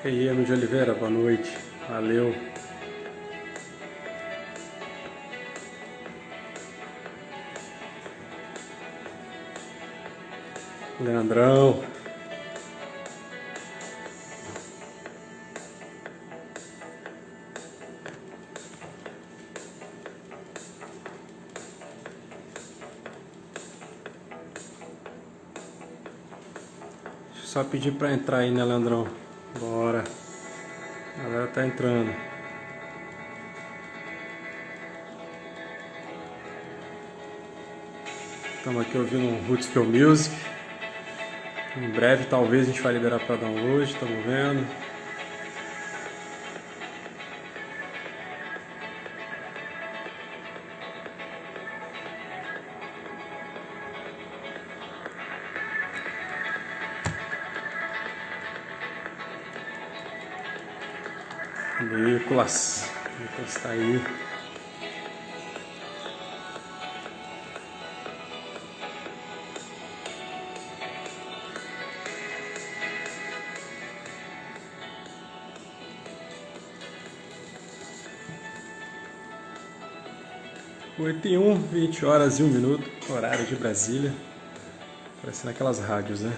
E aí, Emílio de Oliveira, boa noite. Valeu. Leandrão. Deixa eu só pedir pra entrar aí, né, Leandrão? Bora. A galera tá entrando. Estamos aqui ouvindo um Rootspell Music. Em breve, talvez, a gente vai liberar para download, estamos vendo. Nicolas está aí. Oito e 1, 20 horas e 1 minuto, horário de Brasília. Parecendo aquelas rádios, né?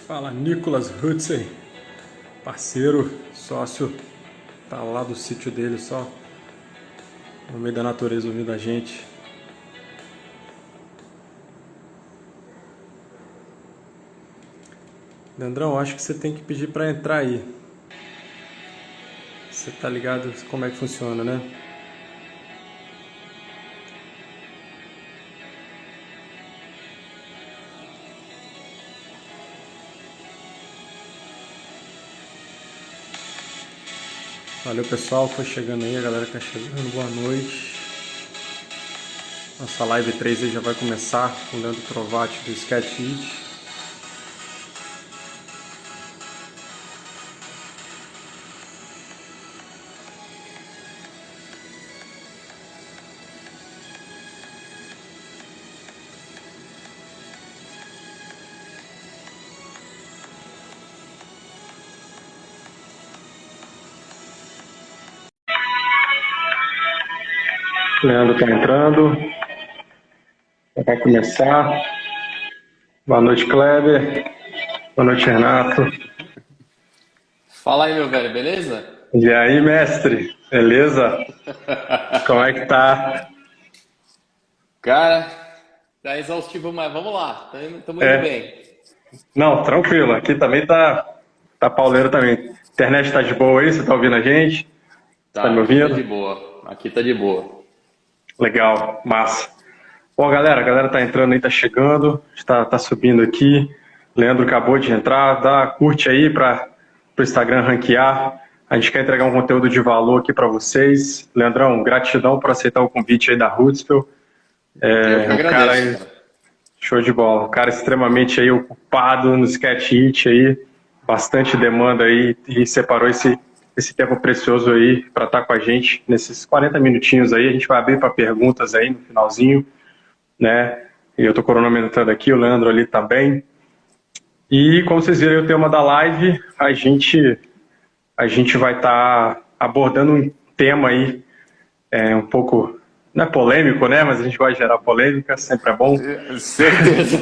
Fala, Nicolas Hutzey, parceiro, sócio, tá lá do sítio dele, só no meio da natureza ouvindo a gente. Leandrão, acho que você tem que pedir para entrar aí. Você tá ligado como é que funciona, né? Valeu, pessoal, foi chegando aí, a galera que tá chegando, boa noite. Nossa live 3 aí já vai começar com o Leandro Trovati do Sketch It. Leandro está entrando. Vai começar. Boa noite, Kleber. Boa noite, Renato. Fala aí, meu velho, beleza? E aí, mestre? Beleza? Como é que tá? Cara, tá exaustivo, mas vamos lá, estamos indo bem. Não, tranquilo. Aqui também tá pauleiro também. Internet tá de boa aí? Você tá ouvindo a gente? Tá me ouvindo? Tá de boa. Aqui tá de boa. Legal, massa. Bom, galera, a galera tá entrando aí, tá chegando, tá subindo aqui. Leandro acabou de entrar, curte aí para o Instagram ranquear. A gente quer entregar um conteúdo de valor aqui para vocês. Leandrão, gratidão por aceitar o convite aí da Rootspell. Eu que agradeço, cara. Show de bola. Um cara extremamente aí ocupado no Sketch It aí, bastante demanda aí e separou esse tempo precioso aí para estar com a gente nesses 40 minutinhos aí. A gente vai abrir para perguntas aí no finalzinho, né? E eu tô cronometrando aqui, o Leandro ali também. E como vocês viram o tema da live, a gente vai estar abordando um tema aí um pouco, não é polêmico, né? Mas a gente vai gerar polêmica, sempre é bom. Certeza.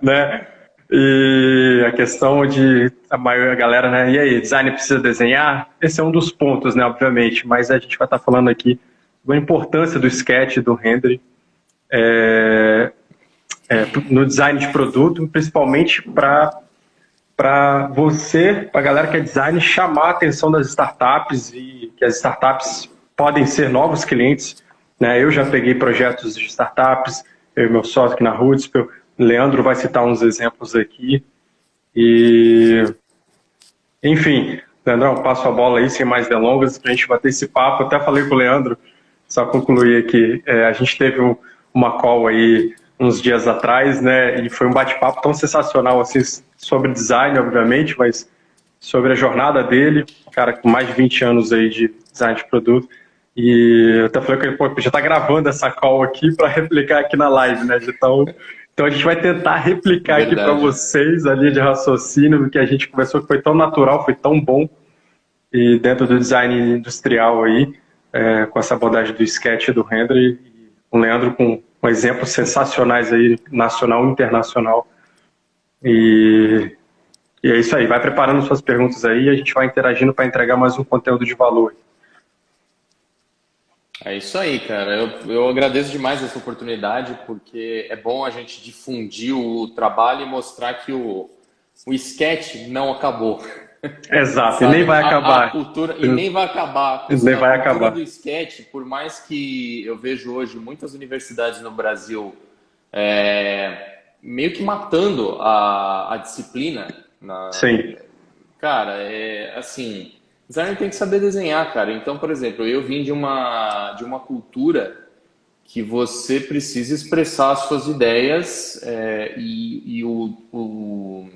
Né? E a questão de a maioria da galera, né? E aí, design precisa desenhar? Esse é um dos pontos, né? Obviamente, mas a gente vai estar falando aqui da importância do sketch, do render, no design de produto, principalmente para você, para a galera que é design, chamar a atenção das startups e que as startups podem ser novos clientes, né? Eu já peguei projetos de startups, eu e meu sócio aqui na Rootspell, Leandro vai citar uns exemplos aqui. E, enfim, Leandrão, passo a bola aí, sem mais delongas, para a gente bater esse papo. Eu até falei com o Leandro, só concluir aqui, a gente teve uma call aí uns dias atrás, né? E foi um bate-papo tão sensacional assim, sobre design, obviamente, mas sobre a jornada dele, cara com mais de 20 anos aí de design de produto. E eu até falei que ele pô, já está gravando essa call aqui para replicar aqui na live, né? Então a gente vai tentar replicar aqui para Verdade. vocês a linha de raciocínio do que a gente conversou, que foi tão natural, foi tão bom, e dentro do design industrial aí, com essa abordagem do sketch e do render, e o Leandro com exemplos sensacionais aí, nacional e internacional. E é isso aí, vai preparando suas perguntas aí e a gente vai interagindo para entregar mais um conteúdo de valor. É isso aí, cara. Eu agradeço demais essa oportunidade, porque é bom a gente difundir o trabalho e mostrar que o sketch não acabou. Exato, e nem Sabe? vai A acabar. cultura, e nem vai acabar. Nem vai A cultura acabar. do sketch, por mais que eu vejo hoje muitas universidades no Brasil meio que matando a disciplina, Sim. cara, assim, designer tem que saber desenhar, cara. Então, por exemplo, eu vim de uma cultura que você precisa expressar as suas ideias e o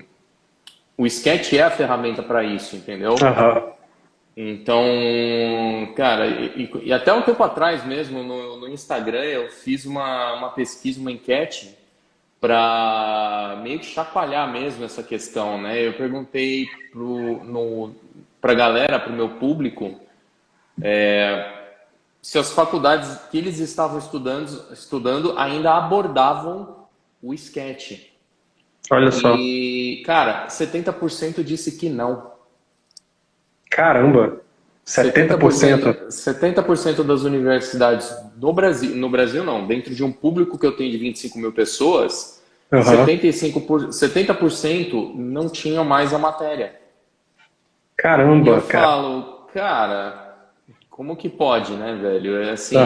sketch é a ferramenta para isso, entendeu? Aham. Então, cara, e até um tempo atrás mesmo, no Instagram, eu fiz uma pesquisa, uma enquete, para meio que chacoalhar mesmo essa questão, né? Eu perguntei para a galera, para o meu público, se as faculdades que eles estavam estudando ainda abordavam o sketch. Olha só. E, cara, 70% disse que não. Caramba, 70%. 70% das universidades no Brasil não, dentro de um público que eu tenho de 25 mil pessoas, Aham. 70% não tinham mais a matéria. E eu Caramba, cara. falo, cara, como que pode, né, velho? É Aham. assim,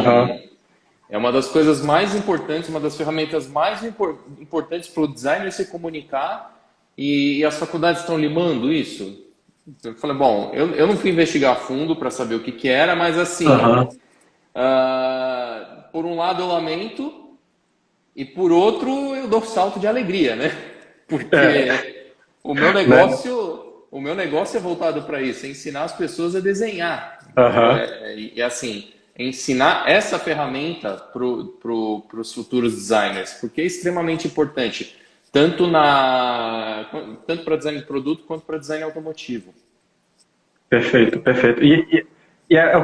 é uma das coisas mais importantes, uma das ferramentas mais importantes para o designer se comunicar e as faculdades estão limando isso. Eu falei, bom, eu não fui investigar a fundo para saber o que que era, mas assim, Aham. por um lado eu lamento e por outro eu dou salto de alegria, né? É, Porque o meu né? negócio, o meu negócio é voltado para isso, é ensinar as pessoas a desenhar, entendeu? Aham. E assim, ensinar essa ferramenta para os futuros designers, porque é extremamente importante, tanto para design de produto quanto para design automotivo. Perfeito, perfeito. E é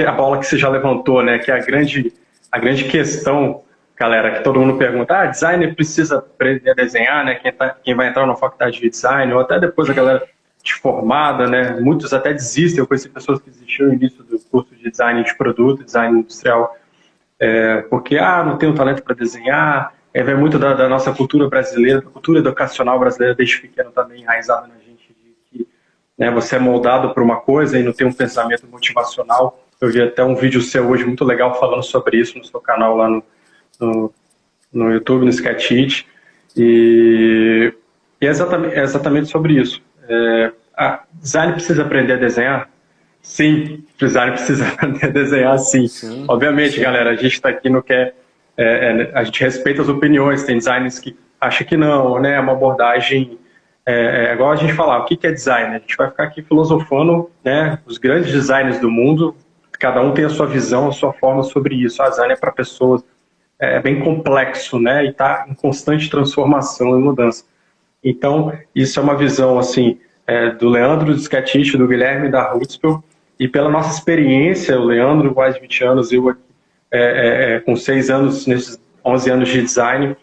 a bola que você já levantou, né? Que é a grande questão, galera, que todo mundo pergunta, designer precisa aprender a desenhar, né? Quem vai entrar na faculdade de design, ou até depois a galera de formada, né? Muitos até desistem, eu conheci pessoas que desistiram no início do curso de design de produto, design industrial, porque não tenho talento para desenhar, vem muito da nossa cultura brasileira, da cultura educacional brasileira desde pequeno também enraizada na gente, de que, né, você é moldado por uma coisa e não tem um pensamento motivacional. Eu vi até um vídeo seu hoje muito legal falando sobre isso no seu canal lá no, no YouTube, no Sketch It, e é exatamente sobre isso. Design precisa aprender a desenhar? Sim, design precisa aprender a desenhar, sim. Sim, Obviamente, sim. galera, a gente está aqui no que a gente respeita as opiniões, tem designers que acham que não, né? É uma abordagem, igual a gente falar, o que é design? A gente vai ficar aqui filosofando, né? Os grandes designers do mundo, cada um tem a sua visão, a sua forma sobre isso. A design é para pessoas, bem complexo, né? E está em constante transformação e mudança. Então, isso é uma visão assim do Leandro, do Sketch, do Guilherme, da Rutzpel, e pela nossa experiência, o Leandro, mais de 20 anos, eu com 6 anos, nesses 11 anos de design,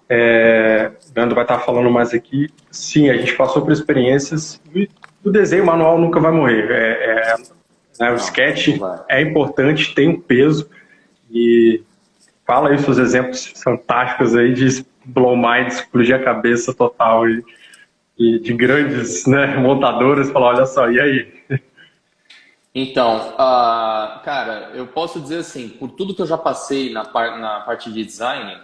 o Leandro vai estar falando mais aqui. Sim, a gente passou por experiências e o desenho manual nunca vai morrer. Né, o Não, não sketch vai. é importante, tem um peso, e fala aí os seus exemplos fantásticos aí de blow mind, explodir a cabeça total e de grandes, né, montadoras, falar, olha só, e aí? Então, cara, eu posso dizer assim, por tudo que eu já passei na parte de design,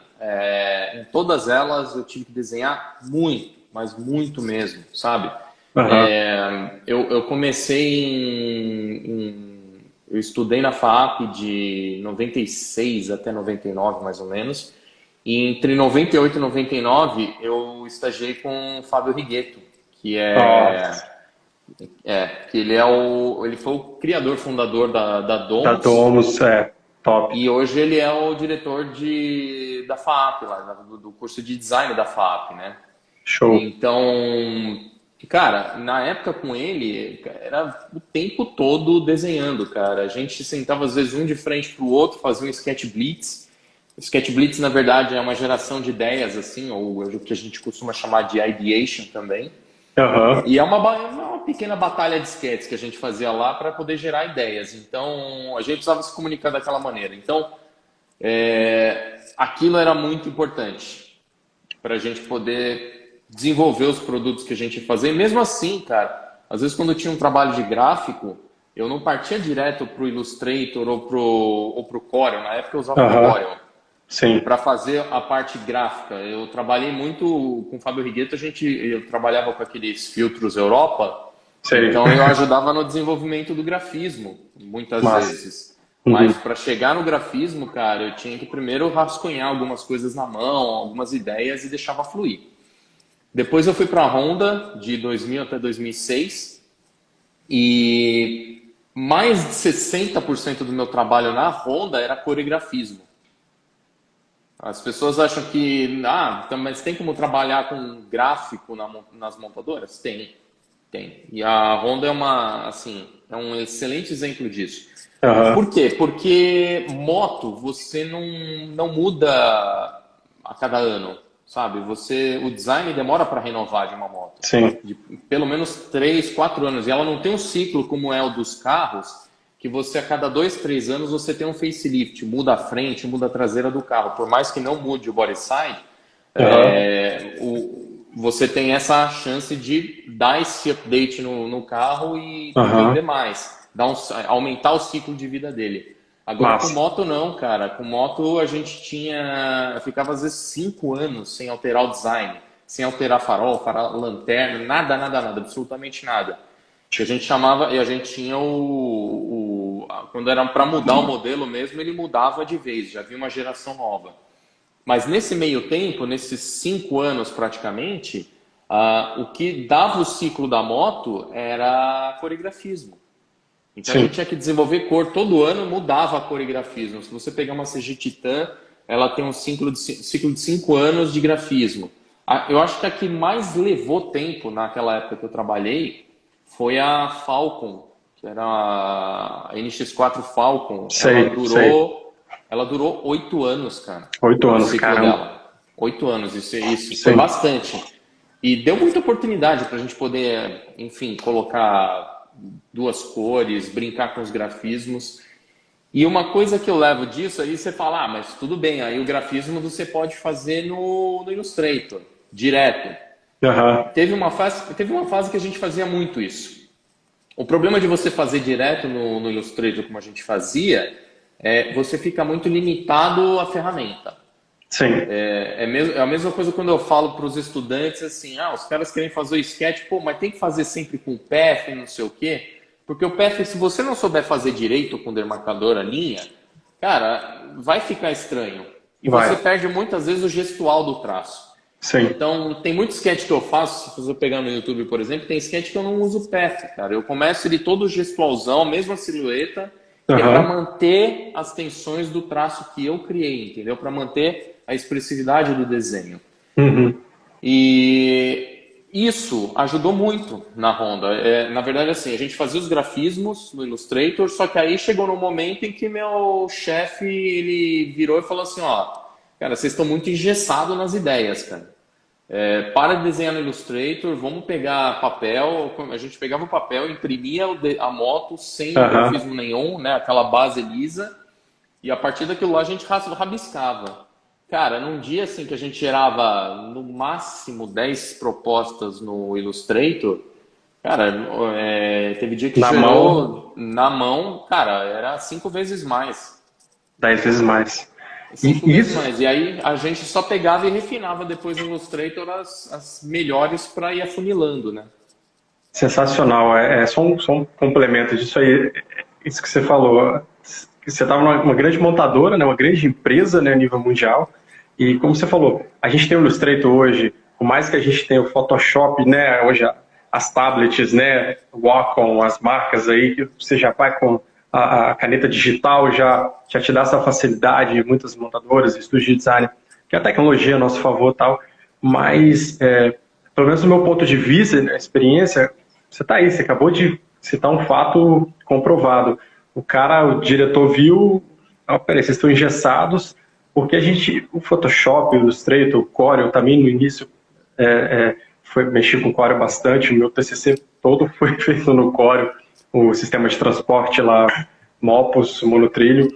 em todas elas eu tive que desenhar muito, mas muito mesmo, sabe? Aham. Eu comecei eu estudei na FAAP de 96 até 99, mais ou menos, e entre 98 e 99 eu estagiei com o Fábio Righetto, que é Nossa. Que ele foi o criador, fundador da Da Domus, Domus, top. e hoje ele é o diretor da FAAP, lá, do curso de design da FAAP, né? Show. Então, cara, na época com ele, era o tempo todo desenhando, cara. A gente sentava às vezes um de frente pro outro, fazia um sketch blitz. O sketch blitz, na verdade, é uma geração de ideias, assim, ou o que a gente costuma chamar de ideation também. Aham. E é uma pequena batalha de sketches que a gente fazia lá para poder gerar ideias. Então, a gente precisava se comunicar daquela maneira. Então, aquilo era muito importante para a gente poder desenvolver os produtos que a gente ia fazer. E mesmo assim, cara, às vezes quando eu tinha um trabalho de gráfico, eu não partia direto para o Illustrator ou pro Corel. Na época eu usava o Corel. Sim. Para fazer a parte gráfica. Eu trabalhei muito com o Fábio Rigueto, eu trabalhava com aqueles filtros Europa, Sei. então eu ajudava no desenvolvimento do grafismo, muitas vezes. Mas para chegar no grafismo, cara, eu tinha que primeiro rascunhar algumas coisas na mão, algumas ideias e deixava fluir. Depois eu fui para a Honda, de 2000 até 2006, e mais de 60% do meu trabalho na Honda era coreografismo. As pessoas acham que, mas tem como trabalhar com gráfico nas montadoras? Tem. E a Honda é um excelente exemplo disso. Por quê? Porque moto você não muda a cada ano, sabe? O design demora para renovar de uma moto. Sim. De pelo menos 3, 4 anos. E ela não tem um ciclo como é o dos carros, que você a cada 2, 3 anos você tem um facelift, muda a frente, muda a traseira do carro. Por mais que não mude o body side, você tem essa chance de dar esse update no carro e vender mais, aumentar o ciclo de vida dele. Agora com moto não, cara. Com moto a gente ficava às vezes 5 anos sem alterar o design, sem alterar farol, lanterna, nada, absolutamente nada. Que a gente chamava, e a gente tinha quando era para mudar o modelo mesmo, ele mudava de vez, já havia uma geração nova. Mas nesse meio tempo, nesses 5 anos praticamente, o que dava o ciclo da moto era coreografismo. Então a gente tinha que desenvolver cor, todo ano mudava a coreografismo. Se você pegar uma CG Titan, ela tem um ciclo de 5 anos de grafismo. Eu acho que a que mais levou tempo naquela época que eu trabalhei foi a Falcon, que era a NX4 Falcon. Ela durou 8 anos, cara. 8 anos, cara. 8 anos, isso foi bastante. E deu muita oportunidade para a gente poder, enfim, colocar 2 cores, brincar com os grafismos. E uma coisa que eu levo disso, aí você fala, mas tudo bem, aí o grafismo você pode fazer no Illustrator, direto. Teve uma fase que a gente fazia muito isso. O problema de você fazer direto no Illustrator, como a gente fazia, você fica muito limitado à ferramenta. Sim. É a mesma coisa quando eu falo para os estudantes assim, os caras querem fazer o sketch, mas tem que fazer sempre com o path, não sei o quê. Porque o path, se você não souber fazer direito com o demarcador, a linha, cara, vai ficar estranho. E você perde muitas vezes o gestual do traço. Sim. Então, tem muito sketch que eu faço, se você pegar no YouTube, por exemplo, tem sketch que eu não uso path, cara. Eu começo ele todo gestualzão, mesma silhueta, que é para manter as tensões do traço que eu criei, entendeu? Para manter a expressividade do desenho. E isso ajudou muito na Honda. Na verdade, assim, a gente fazia os grafismos no Illustrator, só que aí chegou no momento em que meu chefe, ele virou e falou assim, cara, vocês estão muito engessados nas ideias, cara. Para de desenhar no Illustrator, vamos pegar papel. A gente pegava o papel, imprimia a moto sem grafismo nenhum, né? Aquela base lisa, e a partir daquilo lá a gente rabiscava. Cara, num dia assim que a gente gerava no máximo 10 propostas no Illustrator, cara, teve dia que gerou na mão, cara, era 5 vezes mais. 10 vezes mais. 5 vezes mais. E aí a gente só pegava e refinava depois no Illustrator as melhores para ir afunilando, né? Sensacional. Só um complemento disso aí. Isso que você falou. Você estava numa grande montadora, né, uma grande empresa, né, a nível mundial. E como você falou, a gente tem o Illustrator hoje, por mais que a gente tenha o Photoshop, né, hoje a as tablets, né, Wacom, as marcas aí, que você já vai com a caneta digital, já te dá essa facilidade, muitas montadoras, estúdios de design, que a tecnologia é a nosso favor e tal, mas, pelo menos do meu ponto de vista, a experiência, você está aí, você acabou de citar um fato comprovado. O diretor viu, peraí, vocês estão engessados, porque o Photoshop, o Illustrator, o Corel, também no início mexi com o Corel bastante, o meu TCC todo foi feito no Corel, o sistema de transporte lá, Mopus, monotrilho,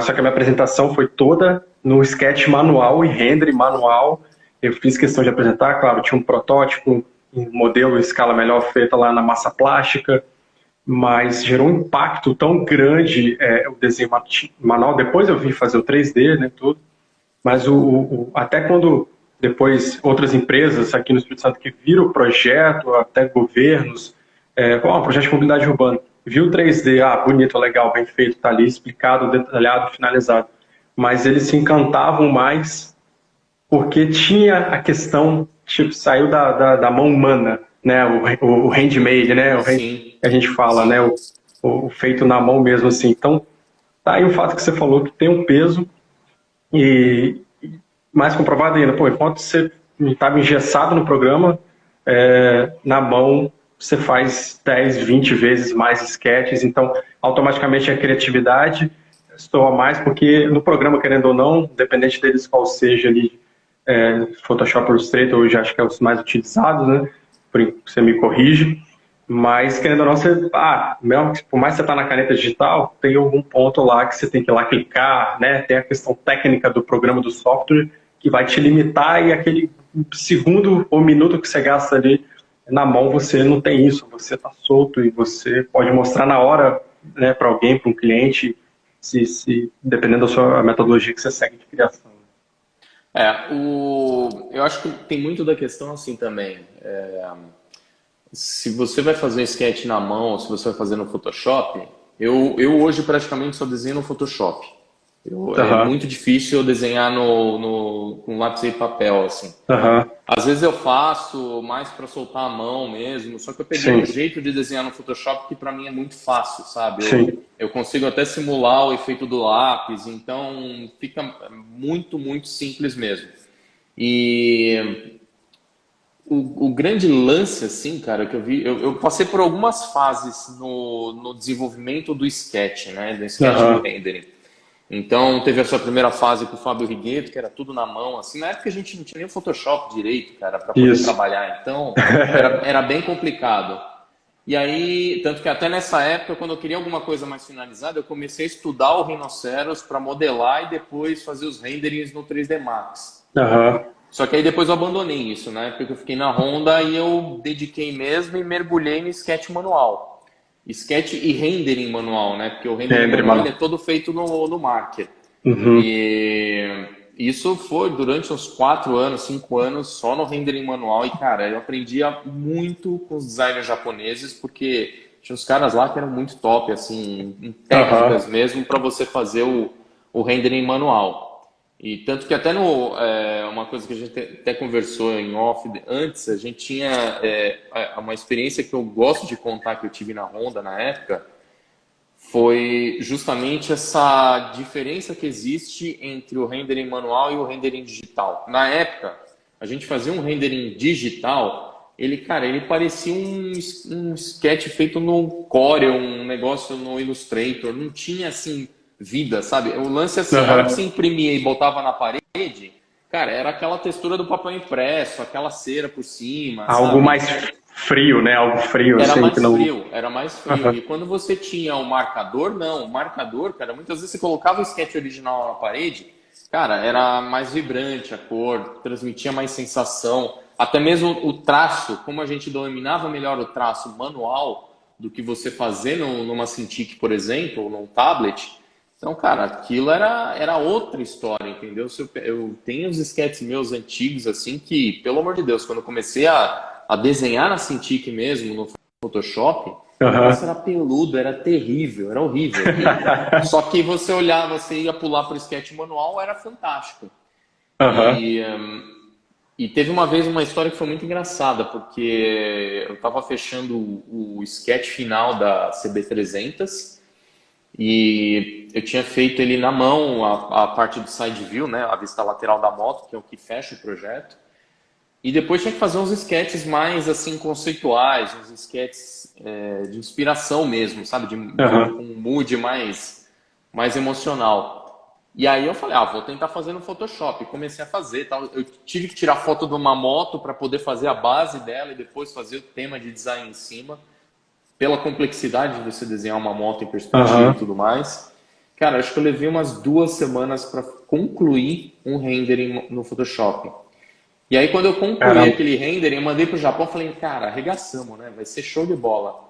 só que a minha apresentação foi toda no sketch manual e render manual. Eu fiz questão de apresentar, claro, tinha um protótipo, um modelo em escala melhor feita lá na massa plástica, mas gerou um impacto tão grande o desenho manual. Depois eu vim fazer o 3D, né, tudo, mas até quando depois outras empresas aqui no Espírito Santo que viram o projeto, até governos, um projeto de mobilidade urbana, viu o 3D, bonito, legal, bem feito, tá ali explicado, detalhado, finalizado, mas eles se encantavam mais porque tinha a questão, tipo, saiu da mão humana, né, o handmade, né, que a gente fala, né, o feito na mão mesmo, assim. Então, tá aí o fato que você falou que tem um peso e mais comprovado ainda, enquanto você estava engessado no programa, na mão você faz 10, 20 vezes mais sketches, então automaticamente a criatividade estoura mais, porque no programa, querendo ou não, independente deles qual seja ali, Photoshop, Illustrator, hoje acho que é os mais utilizados, né? Você me corrige, mas querendo ou não, por mais que você está na caneta digital, tem algum ponto lá que você tem que ir lá clicar, né? Tem a questão técnica do programa do software que vai te limitar, e aquele segundo ou minuto que você gasta ali na mão, você não tem isso, você está solto e você pode mostrar na hora, né, para alguém, para um cliente, dependendo da sua metodologia que você segue de criação. Eu acho que tem muito da questão assim também. Se você vai fazer um sketch na mão, ou se você vai fazer no Photoshop, eu hoje praticamente só desenho no Photoshop. É muito difícil eu desenhar com lápis e papel, assim. Às vezes eu faço mais para soltar a mão mesmo, só que eu peguei um jeito de desenhar no Photoshop que para mim é muito fácil, sabe? Eu consigo até simular o efeito do lápis, então fica muito, muito simples mesmo. E o grande lance, assim, cara, que eu vi, eu passei por algumas fases no desenvolvimento do sketch, né? Do sketch do rendering. Então, teve a sua primeira fase com o Fábio Rigueto, que era tudo na mão, assim. Na época a gente não tinha nem o Photoshop direito, cara, para poder trabalhar. Então, era bem complicado. E aí, tanto que até nessa época, quando eu queria alguma coisa mais finalizada, eu comecei a estudar o Rhinoceros para modelar e depois fazer os renderings no 3D Max. Só que aí depois eu abandonei isso, né? Porque eu fiquei na Honda e eu dediquei mesmo e mergulhei no sketch manual. Sketch e rendering manual, né? Porque o rendering manual é todo feito no Marker. E isso foi durante uns 4 anos, 5 anos, só no rendering manual. E, cara, eu aprendia muito com os designers japoneses, porque tinha uns caras lá que eram muito top, assim, em técnicas mesmo, para você fazer o rendering manual. E tanto que até uma coisa que a gente até conversou em off antes, a gente tinha uma experiência que eu gosto de contar que eu tive na Honda na época, foi justamente essa diferença que existe entre o rendering manual e o rendering digital. Na época, a gente fazia um rendering digital, ele parecia um sketch feito no Corel, um negócio no Illustrator, não tinha assim vida, sabe? O lance assim, na hora que você imprimia e botava na parede, cara, era aquela textura do papel impresso, aquela cera por cima, algo sabe? mais frio, né? Algo frio. Era assim, mais que não... frio, era mais frio. E quando você tinha o marcador, não. O marcador, cara, muitas vezes você colocava o sketch original na parede, cara, era mais vibrante a cor, transmitia mais sensação. Até mesmo o traço, como a gente dominava melhor o traço manual do que você fazer numa Cintiq, por exemplo, ou num tablet. Então, cara, aquilo era outra história, entendeu? Eu tenho uns sketches meus antigos, assim, que, pelo amor de Deus, quando eu comecei a desenhar na Cintiq mesmo, no Photoshop, o negócio era peludo, era terrível, era horrível. Só que você olhava, você ia pular para o sketch manual, era fantástico. E teve uma vez uma história que foi muito engraçada, porque eu estava fechando o sketch final da CB300 e eu tinha feito ele na mão, a parte do side view, né, a vista lateral da moto, que é o que fecha o projeto. E depois tinha que fazer uns sketches mais assim conceituais, uns sketches de inspiração mesmo, sabe? Com um mood mais emocional. E aí eu falei, vou tentar fazer no Photoshop. Comecei a fazer, tal. Eu tive que tirar foto de uma moto para poder fazer a base dela e depois fazer o tema de design em cima, pela complexidade de você desenhar uma moto em perspectiva e tudo mais. Cara, acho que eu levei umas 2 semanas para concluir um rendering no Photoshop. E aí quando eu concluí aquele rendering, eu mandei pro Japão, falei, cara, arregaçamos, né? Vai ser show de bola.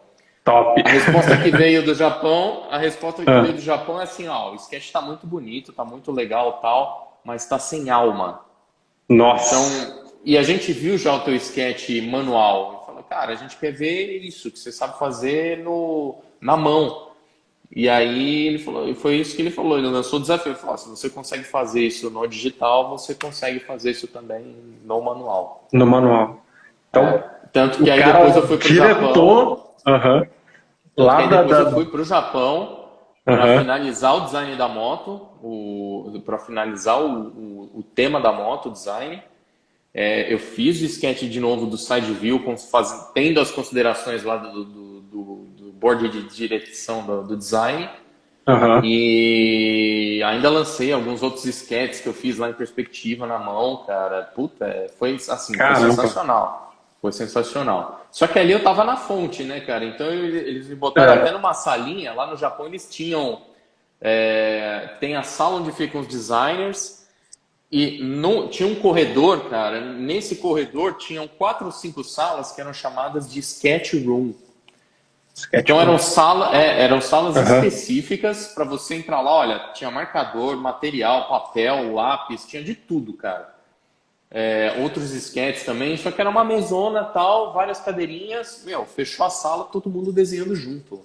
Top. A resposta que veio do Japão, é assim, o sketch tá muito bonito, tá muito legal, tal, mas tá sem alma. Nossa. Então, e a gente viu já o teu sketch manual. E falou, cara, a gente quer ver isso que você sabe fazer na mão. E aí ele falou, e foi isso que ele falou, ele lançou o desafio, ele falou, se você consegue fazer isso no digital, você consegue fazer isso também no manual. No manual. Então, tanto que aí depois eu fui pro Japão. Lá eu fui pro Japão para finalizar o design da moto, para finalizar o tema da moto, o design. Eu fiz o sketch de novo do side view, tendo as considerações lá do board de direção do design. E ainda lancei alguns outros sketches que eu fiz lá em perspectiva na mão, cara. Puta, foi assim, foi sensacional. Foi sensacional. Só que ali eu tava na fonte, né, cara? Então eles me botaram até numa salinha. Lá no Japão eles tinham... tem a sala onde ficam os designers. E tinha um corredor, cara. Nesse corredor tinham 4 ou 5 salas que eram chamadas de sketch room. Então eram salas específicas para você entrar lá. Olha, tinha marcador, material, papel, lápis, tinha de tudo, cara. Outros sketches também, só que era uma mesona, tal, várias cadeirinhas. Fechou a sala, todo mundo desenhando junto.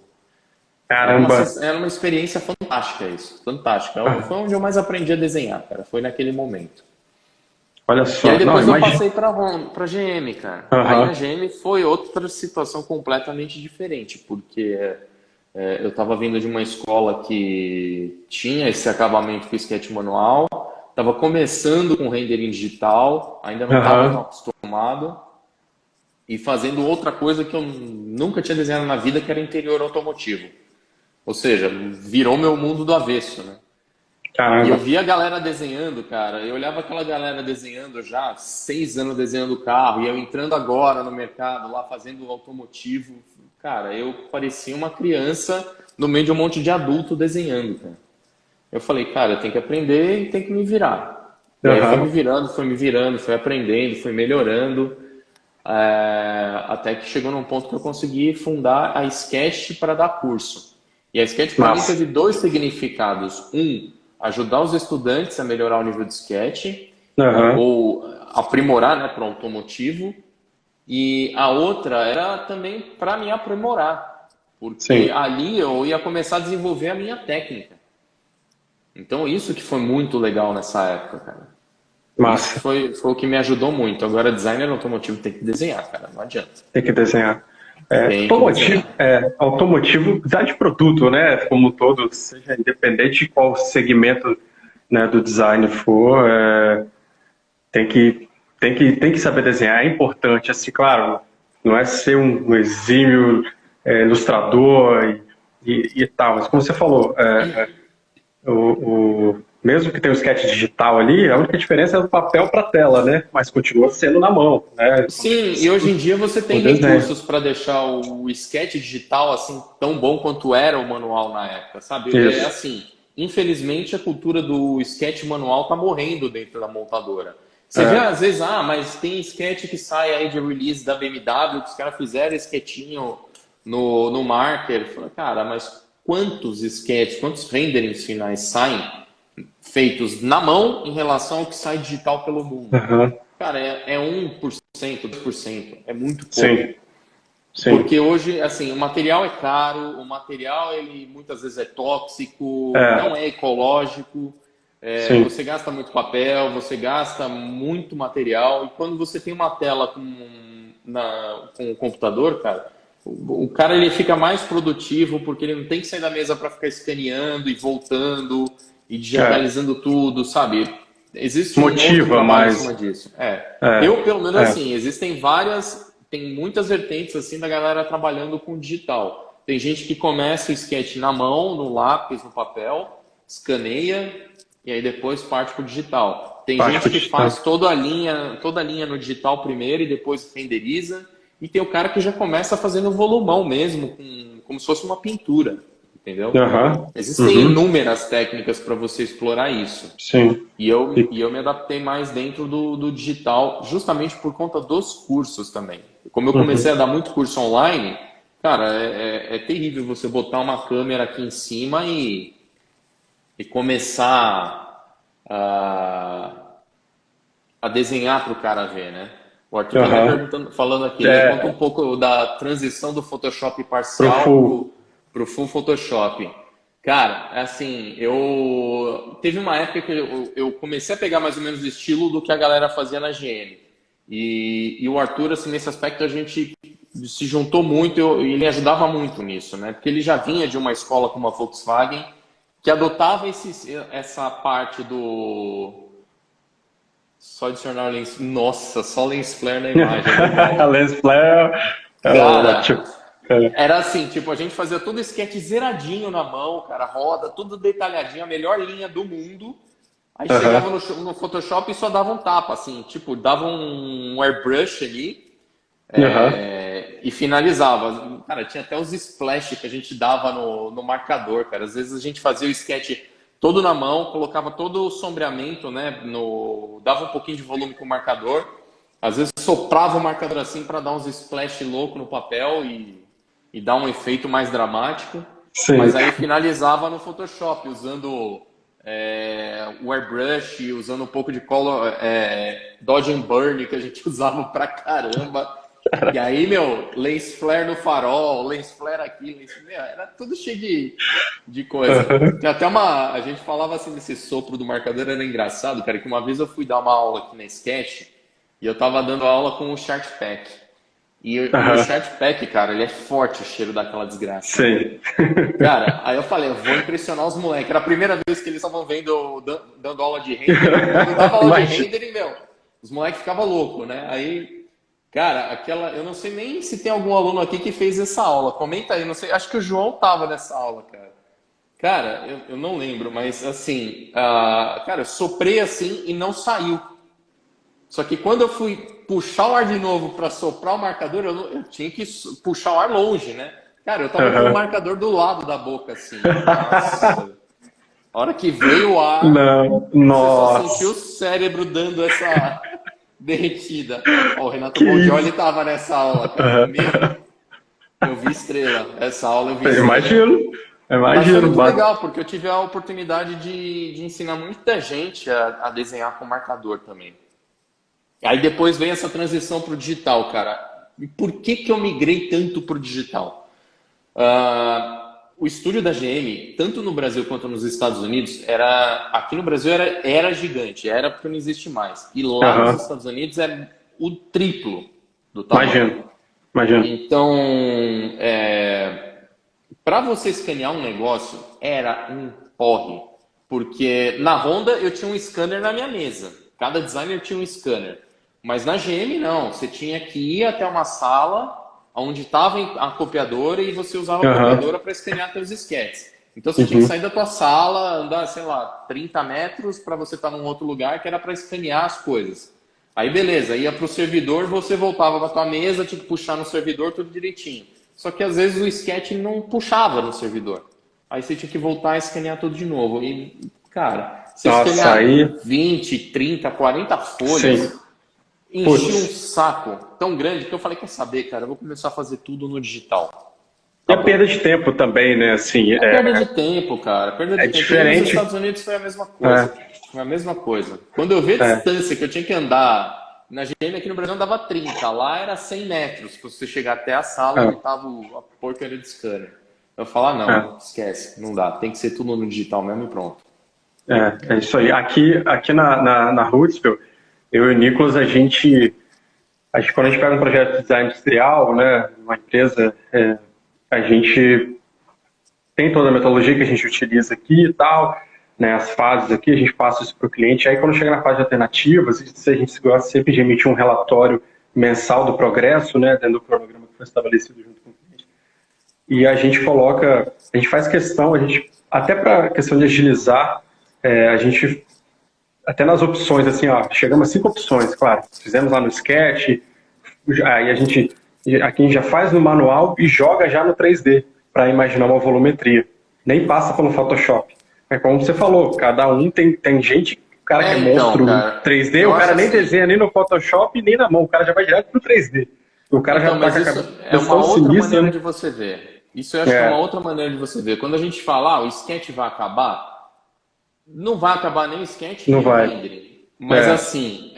Caramba! Era uma experiência fantástica isso, fantástica. Foi onde eu mais aprendi a desenhar, cara. Foi naquele momento. Olha só. E aí depois eu passei para GM, cara. Aí a GM foi outra situação completamente diferente, porque eu estava vindo de uma escola que tinha esse acabamento com sketch manual, estava começando com rendering digital, ainda não estava tão acostumado, e fazendo outra coisa que eu nunca tinha desenhado na vida, que era interior automotivo. Ou seja, virou meu mundo do avesso, né? Caramba. E eu via a galera desenhando, cara. Eu olhava aquela galera desenhando já, 6 anos desenhando carro, e eu entrando agora no mercado, lá fazendo automotivo. Cara, eu parecia uma criança no meio de um monte de adulto desenhando, cara. Eu falei, cara, eu tenho que aprender e tenho que me virar. E aí eu fui me virando, fui aprendendo, fui melhorando, até que chegou num ponto que eu consegui fundar a Sketch para dar curso. E a Sketch para mim teve 2 significados. Ajudar os estudantes a melhorar o nível de sketch, ou aprimorar, né, para o automotivo. E a outra era também para me aprimorar, porque ali eu ia começar a desenvolver a minha técnica. Então isso que foi muito legal nessa época, cara. Isso foi o que me ajudou muito. Agora, designer automotivo tem que desenhar, cara, não adianta. Tem que desenhar. Automotivo, design de produto, né? Como todo, seja independente de qual segmento, né, do design for, tem que saber desenhar. É importante, assim, claro, não é ser um exímio ilustrador e tal, mas como você falou, mesmo que tenha o sketch digital ali, a única diferença é do papel para a tela, né? Mas continua sendo na mão, né? Sim, e hoje em dia você tem recursos para deixar o sketch digital assim tão bom quanto era o manual na época, sabe? É assim, infelizmente a cultura do sketch manual tá morrendo dentro da montadora. Você vê às vezes, mas tem sketch que sai aí de release da BMW, que os caras fizeram sketchinho no marker. Fala, cara, mas quantos sketches, quantos renderings finais saem feitos na mão em relação ao que sai digital pelo mundo? Cara, é 1%, 2%. É muito pouco. Sim. Porque hoje, assim, o material é caro, o material, ele muitas vezes é tóxico, não é ecológico. Sim. Você gasta muito papel, você gasta muito material, e quando você tem uma tela com o computador, cara, o cara ele fica mais produtivo porque ele não tem que sair da mesa para ficar escaneando e voltando e É. digitalizando tudo, sabe? Existe um outro Motiva trabalho em mais. cima disso. Eu, É. pelo menos É. assim, tem muitas vertentes assim da galera trabalhando com digital. Tem gente que começa o sketch na mão, no lápis, no papel, escaneia e aí depois parte para o digital. Tem Parte gente pro que faz digital. toda a linha no digital primeiro e depois renderiza. E tem o cara que já começa fazendo volumão mesmo, como se fosse uma pintura, entendeu? Aham. Existem Uhum. inúmeras técnicas para você explorar isso. Sim. E- E eu me adaptei mais dentro do digital, justamente por conta dos cursos também. Como eu comecei a Uhum. dar muito curso online, cara, é terrível você botar uma câmera aqui em cima e começar a desenhar para o cara ver, né? O Arthur está até Aham. perguntando, falando aqui, me conta um É, pouco da transição do Photoshop pro parcial full. pro full Photoshop. Cara, assim, eu teve uma época que eu comecei a pegar mais ou menos o estilo do que a galera fazia na GM. E o Arthur, assim, nesse aspecto a gente se juntou muito e ele ajudava muito nisso, né? Porque ele já vinha de uma escola como a Volkswagen que adotava essa parte do só adicionar o lens. Nossa, só lens flare na imagem, é verdade. Lens flare é Cara, ótimo. É. era assim, tipo, a gente fazia todo sketch zeradinho na mão, cara, roda, tudo detalhadinho, a melhor linha do mundo. Aí chegava Aham. no Photoshop e só dava um tapa, assim, tipo, dava um airbrush ali Aham. e finalizava. Cara, tinha até os splash que a gente dava no marcador, cara. Às vezes a gente fazia o sketch todo na mão, colocava todo o sombreamento, né? Dava um pouquinho de volume com o marcador. Às vezes soprava o marcador assim para dar uns splash louco no papel e dar um efeito mais dramático. Sim. Mas aí finalizava no Photoshop, usando o airbrush, usando um pouco de color, dodge and burn, que a gente usava pra caramba. E aí, meu, lens flare no farol, lens flare aqui, meu, era tudo cheio de coisa. Aham. Tem até uma. A gente falava assim desse sopro do marcador, era engraçado, cara, que uma vez eu fui dar uma aula aqui na Sketch e eu tava dando aula com o Shark Pack. E o Aham. Shark Pack, cara, ele é forte o cheiro daquela desgraça, né? Sim. Cara, aí eu falei, eu vou impressionar os moleques. Era a primeira vez que eles estavam vendo, dando aula de rendering. Quando dava aula de Imagina. rendering, meu, os moleques ficavam loucos, né? Aí, cara, eu não sei nem se tem algum aluno aqui que fez essa aula. Comenta aí, não sei, acho que o João tava nessa aula, cara. Cara, eu não lembro, mas assim, cara, eu soprei assim e não saiu. Só que quando eu fui puxar o ar de novo para soprar o marcador, eu tinha que puxar o ar longe, né? Cara, eu tava com o Aham. marcador do lado da boca, assim. Nossa. A hora que veio o ar, Não. você só sentiu o Nossa. cérebro dando essa derretida. Ó, o Renato Que Bondioli isso? tava nessa aula, cara. Aham. Meu, eu vi estrela. Essa aula eu vi Eu estrela. imagino. Eu Mas foi imagino. muito legal, porque eu tive a oportunidade de ensinar muita gente a desenhar com marcador também. Aí depois vem essa transição para o digital, cara. E por que que eu migrei tanto para o digital? O estúdio da GM, tanto no Brasil quanto nos Estados Unidos, aqui no Brasil era gigante, era porque não existe mais. E lá nos Aham. Estados Unidos é o triplo do tamanho. Imagino. Imagino. Então, para você escanear um negócio, era um porre. Porque na Honda eu tinha um scanner na minha mesa. Cada designer tinha um scanner. Mas na GM não. Você tinha que ir até uma sala onde estava a copiadora e você usava a Aham. copiadora para escanear seus esquetes. Então você tinha que Uhum. sair da tua sala, andar, sei lá, 30 metros para você estar num outro lugar que era para escanear as coisas. Aí beleza, ia para o servidor, você voltava para tua mesa, tinha que puxar no servidor tudo direitinho. Só que às vezes o sketch não puxava no servidor. Aí você tinha que voltar a escanear tudo de novo. E, cara, você Nossa, escanear aí. 20, 30, 40 Sim. folhas, enchia um Putz. saco tão grande que eu falei, quer saber, cara, eu vou começar a fazer tudo no digital. E a perda Acabou. de tempo também, né? Assim, É perda de tempo, cara, perda é de tempo. E nos diferente. Estados Unidos foi a mesma coisa. É, Foi a mesma coisa. Quando eu vi a é, distância que eu tinha que andar, na GM aqui no Brasil andava 30, lá era 100 metros para você chegar até a sala onde é, estava a porcaria de scanner. Eu falo, ah, é. não, esquece, não dá, tem que ser tudo no digital mesmo e pronto. É isso aí. Aqui na Rootsville, eu e o Nicolas, quando a gente pega um projeto de design industrial, né, uma empresa, a gente tem toda a metodologia que a gente utiliza aqui e tal, né, as fases aqui, a gente passa isso para o cliente. Aí, quando chega na fase de alternativas, a gente gosta sempre de emitir um relatório mensal do progresso, né, dentro do cronograma que foi estabelecido junto com o cliente. E a gente faz questão, até para a questão de agilizar, a gente, até nas opções, assim, ó, chegamos a 5 opções, claro, fizemos lá no Sketch, aí aqui a gente já faz no manual e joga já no 3D, para imaginar uma volumetria. Nem passa pelo Photoshop. É como você falou, cada um tem gente, o cara que é monstro cara, 3D, o cara nem assim, desenha nem no Photoshop nem na mão, o cara já vai direto pro 3D. O cara já tá mas com a isso é cabeça uma tão outra sinistra, maneira né? de você ver. Isso eu acho que é uma outra maneira de você ver. Quando a gente fala, o sketch vai acabar, não vai acabar nem o sketch Não nem o vai. rendering. Mas É, assim,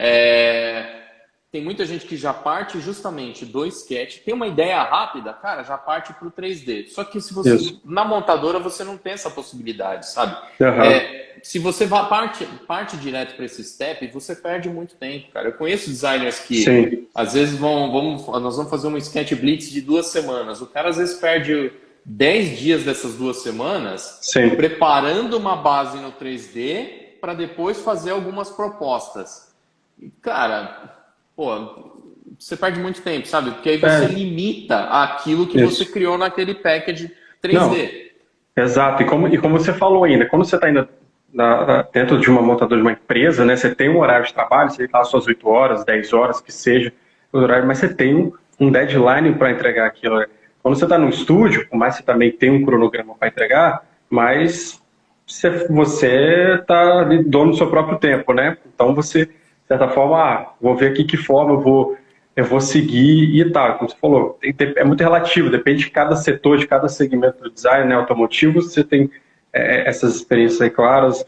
tem muita gente que já parte justamente do sketch, tem uma ideia rápida, cara, já parte para o 3D. Só que se você isso. na montadora você não tem essa possibilidade, sabe? Aham. Se você parte direto para esse step, você perde muito tempo, cara. Eu conheço designers que Sim, às vezes nós vamos fazer um sketch blitz de 2 semanas. O cara às vezes perde 10 dias dessas 2 semanas sim. preparando uma base no 3D para depois fazer algumas propostas. E, cara, pô, você perde muito tempo, sabe? Porque aí você É, limita aquilo que você isso. criou naquele package Não, 3D. exato. E como você falou ainda, quando você está ainda dentro de uma montadora de uma empresa, né, você tem um horário de trabalho, você tem lá suas 8 horas, 10 horas, que seja o horário, mas você tem um deadline para entregar aquilo, né? Quando você está no estúdio, por mais que você também tenha um cronograma para entregar, mas você está dono do seu próprio tempo, né? Então você, de certa forma, vou ver aqui que forma eu vou seguir e tal. Como você falou, é muito relativo, depende de cada setor, de cada segmento do design, né, automotivo, você tem essas experiências aí claras.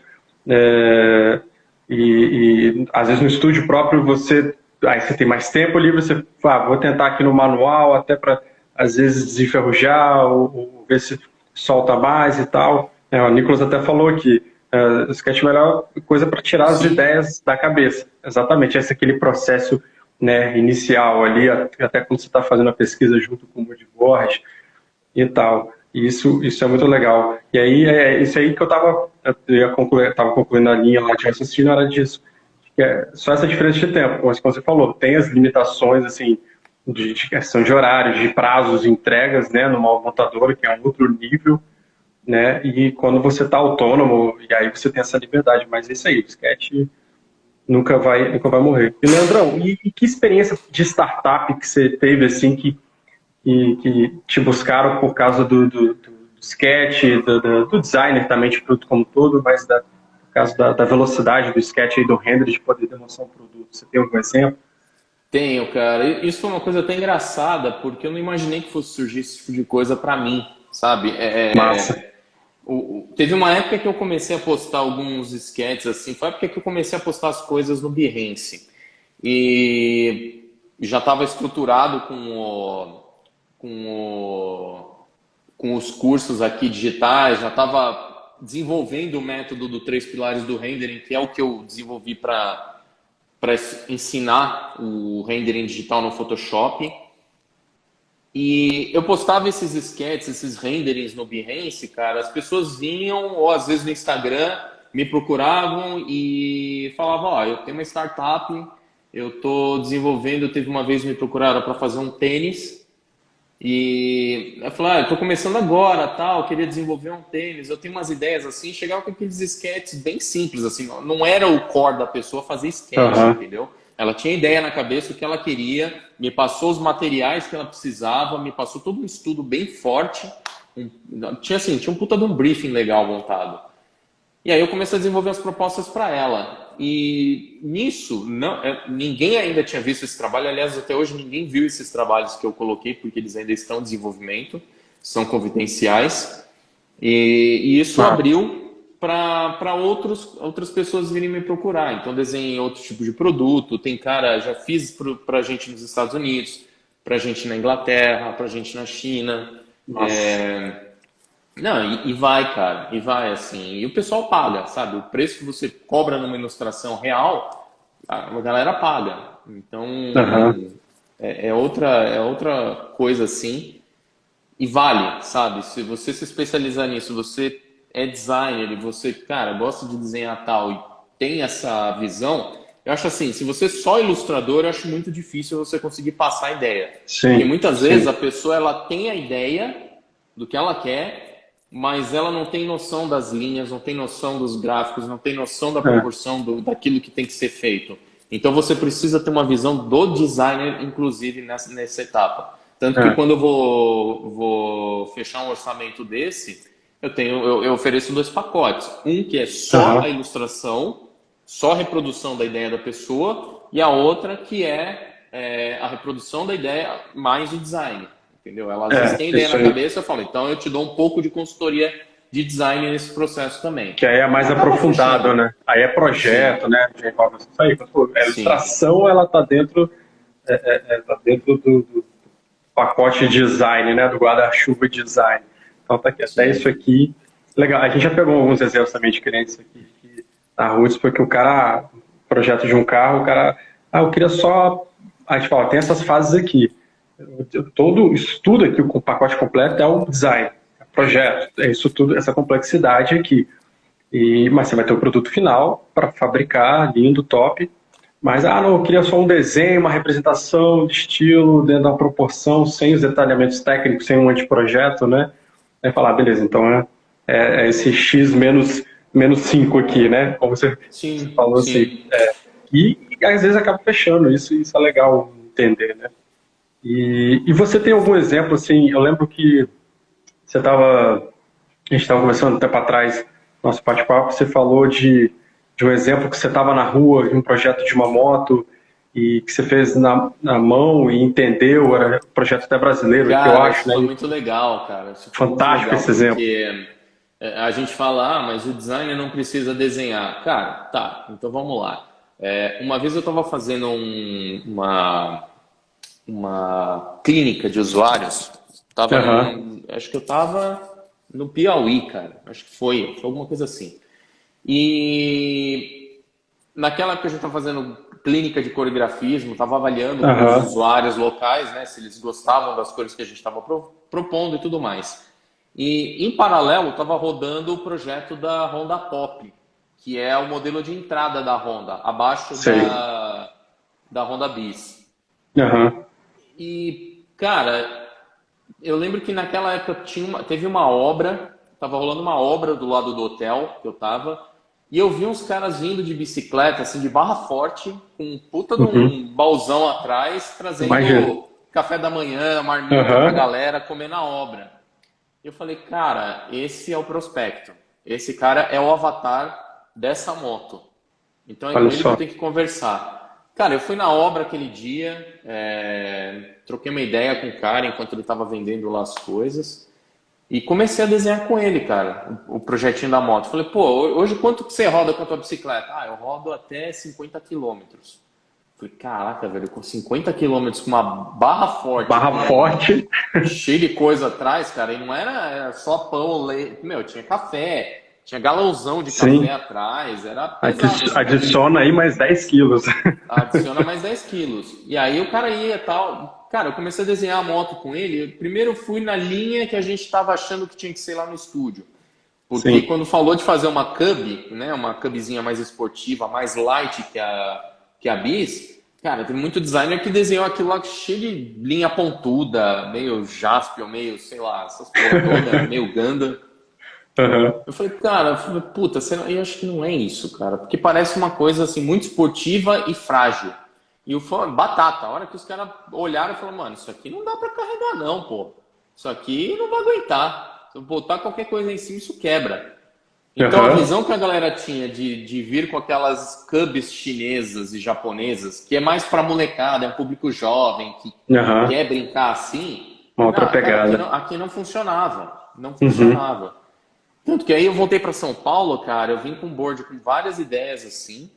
é, e às vezes no estúdio próprio aí você tem mais tempo ali, você vou tentar aqui no manual até para às vezes desenferrujar ou ver se solta mais e tal. O Nicolas até falou aqui, o sketch é a melhor coisa para tirar as Sim. ideias da cabeça. Exatamente, esse é aquele processo, né, inicial ali, até quando você está fazendo a pesquisa junto com o moodboard e tal. E isso é muito legal. E aí, isso aí que eu estava concluindo a linha lá de raciocínio, era disso. Que é só essa diferença de tempo, como você falou, tem as limitações, assim, de questão de horário, de prazos, de entregas, né, numa montadora, que é um outro nível, né, e quando você está autônomo, e aí você tem essa liberdade, mas é isso aí, o sketch nunca vai morrer. E, Leandrão, e que experiência de startup que você teve, assim, que te buscaram por causa do sketch, do designer também de produto como todo, mas por causa da velocidade do sketch e do render de poder demonstrar um produto. Você tem algum exemplo? Tenho, cara. Isso foi uma coisa até engraçada, porque eu não imaginei que fosse surgir esse tipo de coisa pra mim, sabe? Massa. Teve uma época que eu comecei a postar alguns sketches, assim, foi a época que eu comecei a postar as coisas no Behance. E já estava estruturado com, com os cursos aqui digitais, já estava desenvolvendo o método do 3 pilares do rendering, que é o que eu desenvolvi para ensinar o rendering digital no Photoshop. E eu postava esses sketches, esses renderings no Behance, cara, as pessoas vinham, ou às vezes no Instagram, me procuravam e falavam, ó, eu tenho uma startup, eu tô desenvolvendo, teve uma vez me procuraram para fazer um tênis, e eu falei, eu tô começando agora, tal, queria desenvolver um tênis, eu tenho umas ideias assim, chegava com aqueles sketches bem simples, assim, não era o core da pessoa fazer sketch, Aham. entendeu? Ela tinha ideia na cabeça do que ela queria, me passou os materiais que ela precisava, me passou todo um estudo bem forte, tinha um puta de um briefing legal montado. E aí eu comecei a desenvolver as propostas para ela. E nisso, ninguém ainda tinha visto esse trabalho. Aliás, até hoje ninguém viu esses trabalhos que eu coloquei, porque eles ainda estão em desenvolvimento, são confidenciais. E isso Ah, abriu para outras pessoas virem me procurar. Então, desenhei outro tipo de produto. Tem cara, já fiz para gente nos Estados Unidos, para gente na Inglaterra, para gente na China. nossa. Não, e vai, cara, e vai assim. E o pessoal paga, sabe? O preço que você cobra numa ilustração real, a galera paga. Então, Aham. é outra coisa assim. E vale, sabe? Se você se especializar nisso, você é designer e você, cara, gosta de desenhar tal e tem essa visão, eu acho assim, se você é só ilustrador, eu acho muito difícil você conseguir passar a ideia. Porque Sim, muitas vezes sim. a pessoa ela tem a ideia do que ela quer, mas ela não tem noção das linhas, não tem noção dos gráficos, não tem noção da É, proporção daquilo que tem que ser feito. Então você precisa ter uma visão do designer, inclusive nessa etapa. Tanto que é. quando eu vou fechar um orçamento desse, eu ofereço dois pacotes. Um que é só a Aham. ilustração, só a reprodução da ideia da pessoa, e a outra que a reprodução da ideia mais o design. Entendeu? Ela às vezes tem ideia Isso na aí. cabeça, eu falo, então eu te dou um pouco de consultoria de design nesse processo também. Que aí é mais Acaba aprofundado, fechando. né? Aí é Sim, projeto, né? Isso aí. Pô, a sim, ilustração, ela tá dentro do pacote de design, né? Do guarda-chuva de design. Então tá aqui, até isso sim. aqui. Legal. A gente já pegou alguns exemplos também de clientes aqui que, na Roots, porque o cara, projeto de um carro, o cara, eu queria só. A gente fala, tem essas fases aqui. Todo estudo aqui, o pacote completo é o design, é projeto, é isso tudo, essa complexidade aqui. Mas você vai ter o produto final para fabricar, lindo, top. Mas, não, eu queria só um desenho, uma representação de estilo, dentro da proporção, sem os detalhamentos técnicos, sem um anteprojeto, né? Aí falar, beleza, então é esse X menos 5 aqui, né? Como você Sim, falou assim. sim. E às vezes acaba fechando, isso é legal entender, né? E você tem algum exemplo, assim, eu lembro que você estava a gente estava conversando um tempo atrás, nosso bate-papo, você falou de um exemplo que você estava na rua, de um projeto de uma moto, e que você fez na mão e entendeu, era um projeto até brasileiro aqui, eu Cara, acho, isso né? foi muito legal, cara. Isso foi muito Fantástico legal, esse exemplo. porque a gente fala, mas o designer não precisa desenhar. Cara, tá, então vamos lá. Uma vez eu estava fazendo uma clínica de usuários, Aham, acho que eu estava no Piauí, cara. Acho que foi alguma coisa assim. E naquela época a gente estava fazendo clínica de coreografismo, estava avaliando com os aham, usuários locais, né, se eles gostavam das cores que a gente estava propondo e tudo mais. E em paralelo estava rodando o projeto da Honda Pop, que é o modelo de entrada da Honda, abaixo sei. da Honda Bis. Aham, E, cara, eu lembro que naquela época teve uma obra, tava rolando uma obra do lado do hotel que eu tava, e eu vi uns caras vindo de bicicleta, assim, de Barra Forte, com um puta de uhum. um bauzão atrás, Imagina. trazendo café da manhã, marmita pra Aham, galera comer na obra. Eu falei, cara, esse é o prospecto. Esse cara é o avatar dessa moto. Então é olha com ele que eu só. tenho que conversar. Cara, eu fui na obra aquele dia, troquei uma ideia com o cara enquanto ele estava vendendo lá as coisas e comecei a desenhar com ele, cara, o projetinho da moto. Falei, pô, hoje quanto que você roda com a tua bicicleta? Ah, eu rodo até 50 quilômetros. Falei, caraca, velho, com 50 quilômetros com uma barra forte, Barra forte. cheio de coisa atrás, cara, e não era só pão, leite, meu, tinha café, tinha galãozão de café Sim. atrás, era pesado esse bagulho. Adiciona aí mais 10 quilos. Adiciona mais 10 quilos. E aí o cara ia tal. Cara, eu comecei a desenhar a moto com ele. Eu primeiro fui na linha que a gente estava achando que tinha que ser lá no estúdio. Porque Sim. quando falou de fazer uma Cub, né, uma Cubzinha mais esportiva, mais light que a Bis, cara, tem muito designer que desenhou aquilo lá cheio de linha pontuda, meio Jaspion, meio, sei lá, essas porra toda, meio Gundam. Aham. Eu falei, cara, puta, eu acho que não é isso, cara, porque parece uma coisa assim muito esportiva e frágil. E o batata, a hora que os caras olharam e falaram, mano, isso aqui não dá pra carregar não, pô. Isso aqui não vai aguentar. Se eu botar qualquer coisa em cima, isso quebra. Então a Aham. visão que a galera tinha de vir com aquelas cubs chinesas e japonesas, que é mais pra molecada, é um público jovem, que Aham. quer brincar assim, Uma outra não, cara, pegada. aqui não funcionava. Não Uhum. funcionava. Tanto que aí eu voltei para São Paulo, cara, eu vim com um board com várias ideias assim,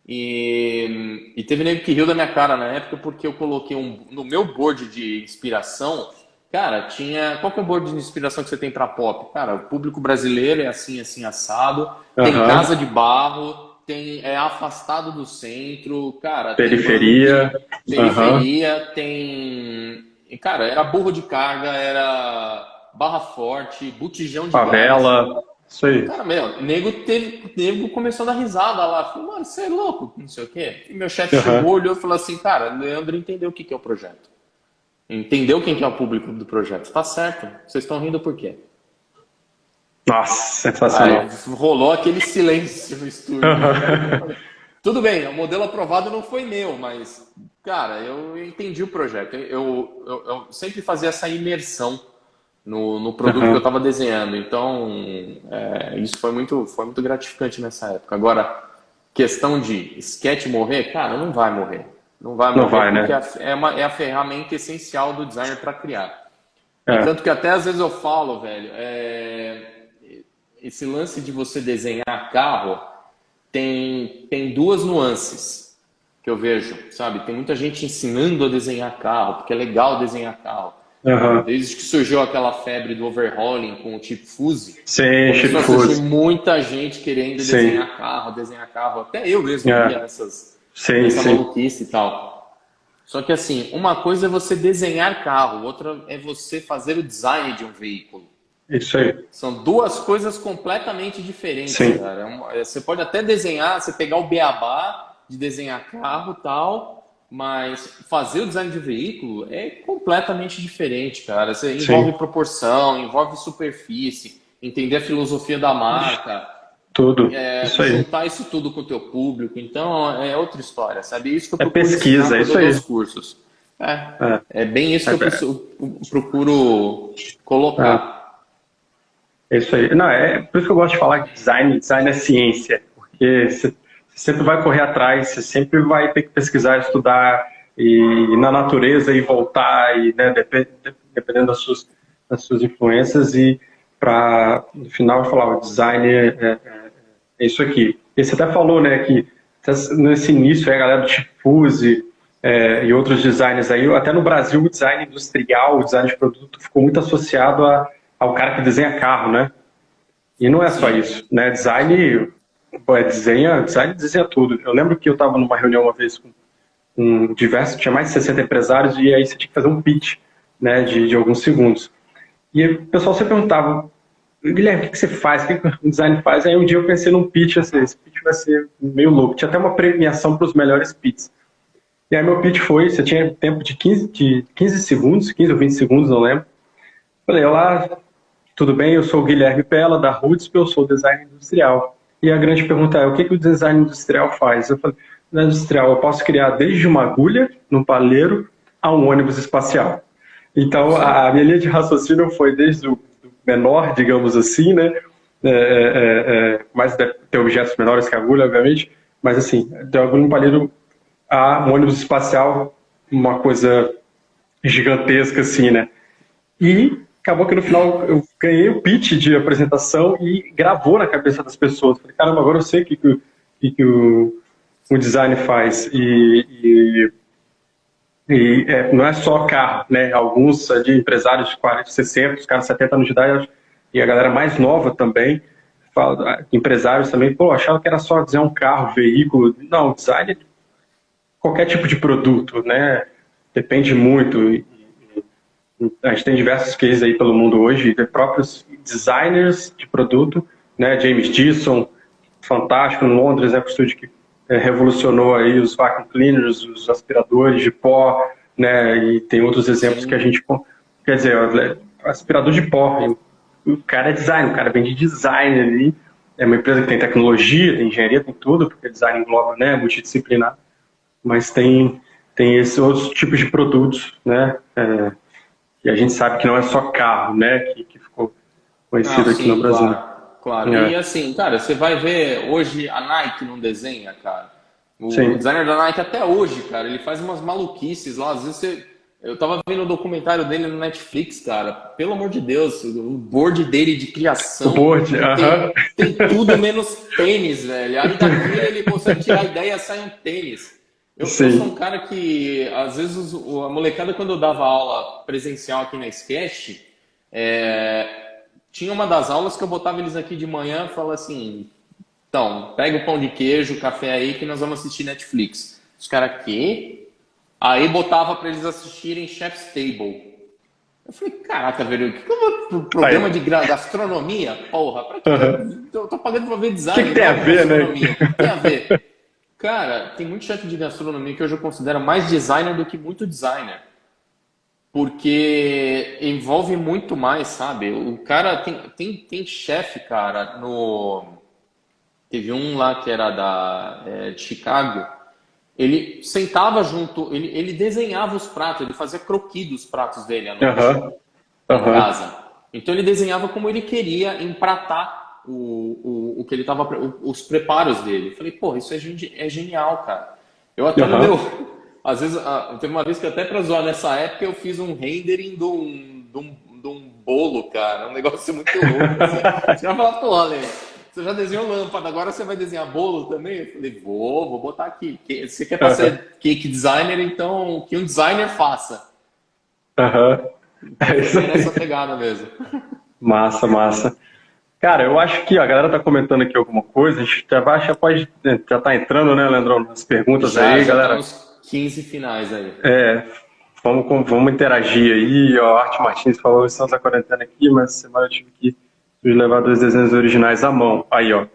e teve nego que riu da minha cara na época porque eu coloquei no meu board de inspiração, Cara, tinha. Qual que é o board de inspiração que você tem para pop? Cara, o público brasileiro é assim, assim, assado. Tem Aham. casa de barro, é afastado do centro, cara, tem Periferia. bunk, Aham. periferia, tem. E, cara, era burro de carga, era barra forte, botijão de gás. Favela. Isso aí. Cara, meu, nego começou a dar risada lá. Falei, mano, você é louco, não sei o quê. E meu chefe chegou, Aham. olhou e falou assim, cara, Leandro entendeu o que que é o projeto. Entendeu quem que é o público do projeto. Tá certo. Vocês estão rindo por quê? Nossa, Aí sensacional. rolou aquele silêncio no estúdio. Aham. Tudo bem, o modelo aprovado não foi meu, mas, cara, eu entendi o projeto. Eu sempre fazia essa imersão no produto que eu Aham. estava desenhando. Então, isso foi muito gratificante nessa época. Agora, questão de sketch morrer, cara, não vai morrer. Não vai Não morrer vai, porque né? é a ferramenta essencial do designer para criar. E É. tanto que até às vezes eu falo, velho, esse lance de você desenhar carro tem duas nuances que eu vejo, sabe? Tem muita gente ensinando a desenhar carro, porque é legal desenhar carro. Cara, Aham. desde que surgiu aquela febre do overhauling com o Chip Fuse, Sim, começou a surgir Chipfuse. muita gente querendo Sim. desenhar carro. Até eu mesmo ia É. Sim, nessa sim. maluquice e tal. Só que assim, uma coisa é você desenhar carro, outra é você fazer o design de um veículo. Isso aí. São duas coisas completamente diferentes, Sim. cara. Você pode até desenhar, você pegar o beabá de desenhar carro e tal, mas fazer o design de veículo é completamente diferente, cara. Você envolve Sim. proporção, envolve superfície, entender a filosofia da marca, Tudo. Isso aí. juntar isso tudo com o teu público. Então, é outra história, sabe? É isso que eu É procuro ensinar pesquisa, é quando eu isso dou aí. os cursos. É. É bem isso que É, eu procuro é, colocar. é isso aí. Não, é por isso que eu gosto de falar que design é ciência, porque você sempre vai correr atrás, você sempre vai ter que pesquisar, estudar e na natureza e voltar e né, dependendo das suas influências e para no final falar o design é isso aqui. E você até falou, né, que nesse início a galera do Diffuse e outros designers aí, até no Brasil o design industrial, o design de produto ficou muito associado ao cara que desenha carro, né? E não é só Sim. isso, né? Design desenha tudo. Eu lembro que eu estava numa reunião uma vez com diversos, tinha mais de 60 empresários e aí você tinha que fazer um pitch, né, de alguns segundos. E o pessoal sempre perguntava, Guilherme, o que você faz? O que o design faz? Aí um dia eu pensei num pitch, assim, esse pitch vai ser meio louco. Tinha até uma premiação para os melhores pitches. E aí meu pitch foi, você tinha tempo de 15 segundos, 15 ou 20 segundos, não lembro. Falei, olá, tudo bem? Eu sou o Guilherme Pella, da Rootsp, eu sou design industrial. E a grande pergunta é, o que o design industrial faz? Eu falei, design industrial, eu posso criar desde uma agulha num palheiro a um ônibus espacial. Então, Sim. a minha linha de raciocínio foi desde o menor, digamos assim, né? Mais deve ter objetos menores que a agulha, obviamente, mas assim, de agulha no palheiro a um ônibus espacial, uma coisa gigantesca, assim, né? E acabou que no final eu ganhei o pitch de apresentação e gravou na cabeça das pessoas. Falei, caramba, agora eu sei o design faz. Não é só carro, né? Alguns de empresários de 40, 60, os caras 70 anos de idade e a galera mais nova também, empresários também, pô, achava que era só desenhar um carro, veículo. Não, design é qualquer tipo de produto, né? Depende muito. A gente tem diversos cases aí pelo mundo hoje, de próprios designers de produto, né? James Disson, fantástico, em Londres, né? O estúdio que revolucionou aí os vacuum cleaners, os aspiradores de pó, né? E tem outros exemplos que a Sim. gente... Quer dizer, aspirador de pó, o cara é design, o cara vem de design ali, é uma empresa que tem tecnologia, tem engenharia, tem tudo, porque design engloba, né? Multidisciplinar, mas tem esses outros tipos de produtos, né? E a gente sabe que não é só carro, né, que ficou Não, conhecido aqui no sim, Brasil. claro, claro. E É, assim, cara, você vai ver hoje a Nike não desenha, cara. O sim. designer da Nike até hoje, cara, ele faz umas maluquices lá. Às vezes eu tava vendo o documentário dele no Netflix, cara. Pelo amor de Deus, o board dele de O criação board, aham. tem tudo menos tênis, velho. Aí daquilo ele consegue tirar a ideia e sai um tênis. Eu sou um Sim. cara que, às vezes, a molecada, quando eu dava aula presencial aqui na Sketch, tinha uma das aulas que eu botava eles aqui de manhã e falava assim: então, pega o pão de queijo, o café aí, que nós vamos assistir Netflix. Os caras, quê? Aí botava para eles assistirem Chef's Table. Eu falei, caraca, velho, o que eu vou pro programa Aí. de gastronomia? Porra, pra que Aham. eu tô pagando pra ver O que design, que eu tem a gosto de ver, né? gastronomia, o que tem a ver? Cara, tem muito chefe de gastronomia que hoje eu considero mais designer do que muito designer. Porque envolve muito mais, sabe? O cara tem chefe, cara, no. Teve um lá que era de Chicago. Ele sentava junto, ele desenhava os pratos, ele fazia croquis dos pratos dele à noite Aham, em aham. casa. Então ele desenhava como ele queria empratar o que ele tava, os preparos dele. Eu falei, pô, isso é genial, cara. Eu até no meu. Aham. Às vezes, teve uma vez que até pra zoar nessa época eu fiz um rendering de um bolo, cara. Um negócio muito louco, assim. Você vai falar, pô, Ale, você já desenhou lâmpada, agora você vai desenhar bolo também? Eu falei, vou botar aqui. Você quer Aham. fazer cake designer, então que um designer faça. Aham. Então É foi isso bem nessa aí. pegada mesmo. Massa, massa. Cara, eu acho que ó, a galera tá comentando aqui alguma coisa, a gente já pode, né, já tá entrando, né, Leandrão, nas perguntas aí, Já tá galera. nos 15 finais aí. É, vamos interagir aí, ó, a Arte Martins falou, estamos na quarentena aqui, mas semana eu tive que levar dois desenhos originais à mão. Aí, ó,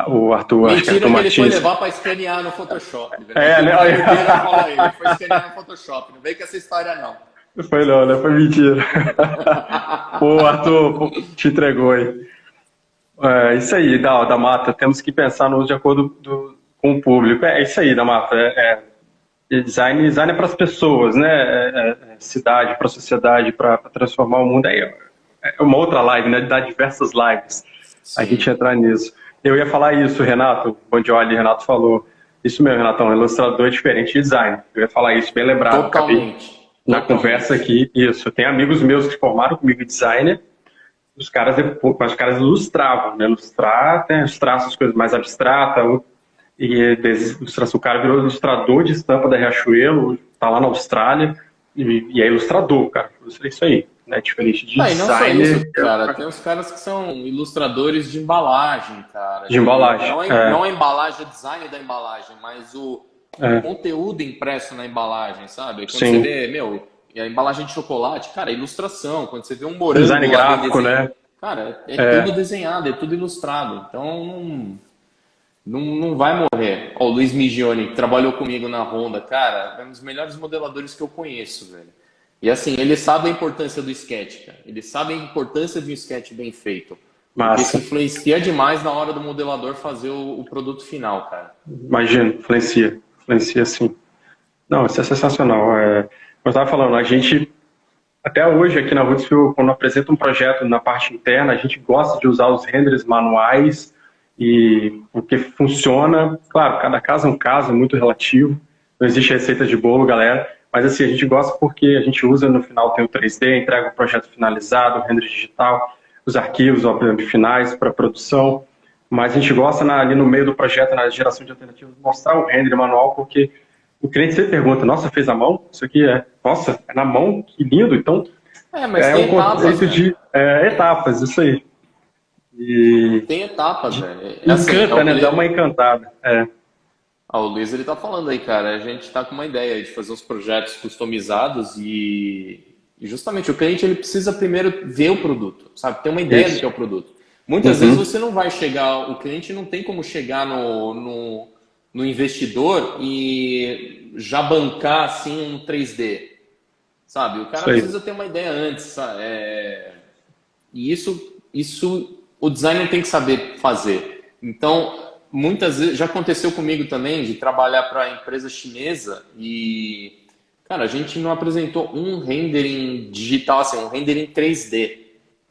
o Arthur, acho que é Mentira Arthur que ele foi Martins. levar para escanear no Photoshop, velho. É, Aqui o né, Caio Vieira olha, falou aí, ele foi escanear no Photoshop. Não vem com essa história, não. foi não, né, foi mentira. Pô, Arthur, pô, te entregou aí. É isso aí, da Mata. Temos que pensar no uso de acordo com o público. É isso aí, da Mata. Design é para as pessoas, né? Cidade, para a sociedade, para transformar o mundo. Aí é uma outra live, né? Dá diversas lives. A gente Sim, entrar nisso. Eu ia falar isso, Renato. Bondioli, Renato falou. Isso mesmo, Renatão. Ilustrador é diferente de design. Eu ia falar isso, bem lembrado. Acabei totalmente. na conversa Totalmente. aqui. Isso. Tem amigos meus que formaram comigo em designer os caras ilustravam, né? Ilustrar, né? Ilustrar essas coisas mais abstratas, o cara virou ilustrador de estampa da Riachuelo, tá lá na Austrália, e é ilustrador, cara. Ilustra isso aí, né? Diferente de Ah, e não só isso, designer cara. Tem os caras que são ilustradores de embalagem, cara. de embalagem. Não a embalagem, o design da embalagem, mas o É, conteúdo impresso na embalagem, sabe? Quando você sim. vê, meu, a embalagem de chocolate, cara, ilustração. Quando você vê um morango Design lá bem gráfico, desenhado, né? cara, é tudo É, desenhado, é tudo ilustrado. Então não vai morrer. Ó, o Luiz Migioni, que trabalhou comigo na Honda, cara, é um dos melhores modeladores que eu conheço, velho. E assim, ele sabe a importância do sketch, cara. Ele sabe a importância de um sketch bem feito. Porque isso massa. influencia demais na hora do modelador fazer o produto final, cara. Imagina, influencia sim. Não, isso é sensacional. Como eu estava falando, a gente até hoje, aqui na Woodsville, quando apresenta um projeto na parte interna, a gente gosta de usar os renders manuais e porque funciona. Claro, cada caso é um caso, é muito relativo. Não existe receita de bolo, galera. Mas assim, a gente gosta porque a gente usa no final tem o 3D, entrega o projeto finalizado, o render digital, os arquivos, obviamente, finais para produção. Mas a gente gosta ali no meio do projeto, na geração de alternativas, mostrar o render manual, porque o cliente sempre pergunta, nossa, fez à mão? Isso aqui nossa, é na mão? Que lindo! Então, É, mas é tem um etapas, conceito velho. de etapas, isso aí. E Tem etapas, velho. É assim, encanta, né? Dá uma encantada. O Luiz ele tá falando aí, cara. A gente tá com uma ideia de fazer uns projetos customizados e justamente o cliente ele precisa primeiro ver o produto, sabe? Ter uma ideia do que Isso. é o produto. Muitas vezes Uhum. você não vai chegar, o cliente não tem como chegar no investidor e já bancar assim um 3D, sabe? O cara Isso aí. precisa ter uma ideia antes, sabe? E isso o designer tem que saber fazer. Então, muitas vezes, já aconteceu comigo também de trabalhar para a empresa chinesa e, cara, a gente não apresentou um rendering digital, assim, um rendering 3D,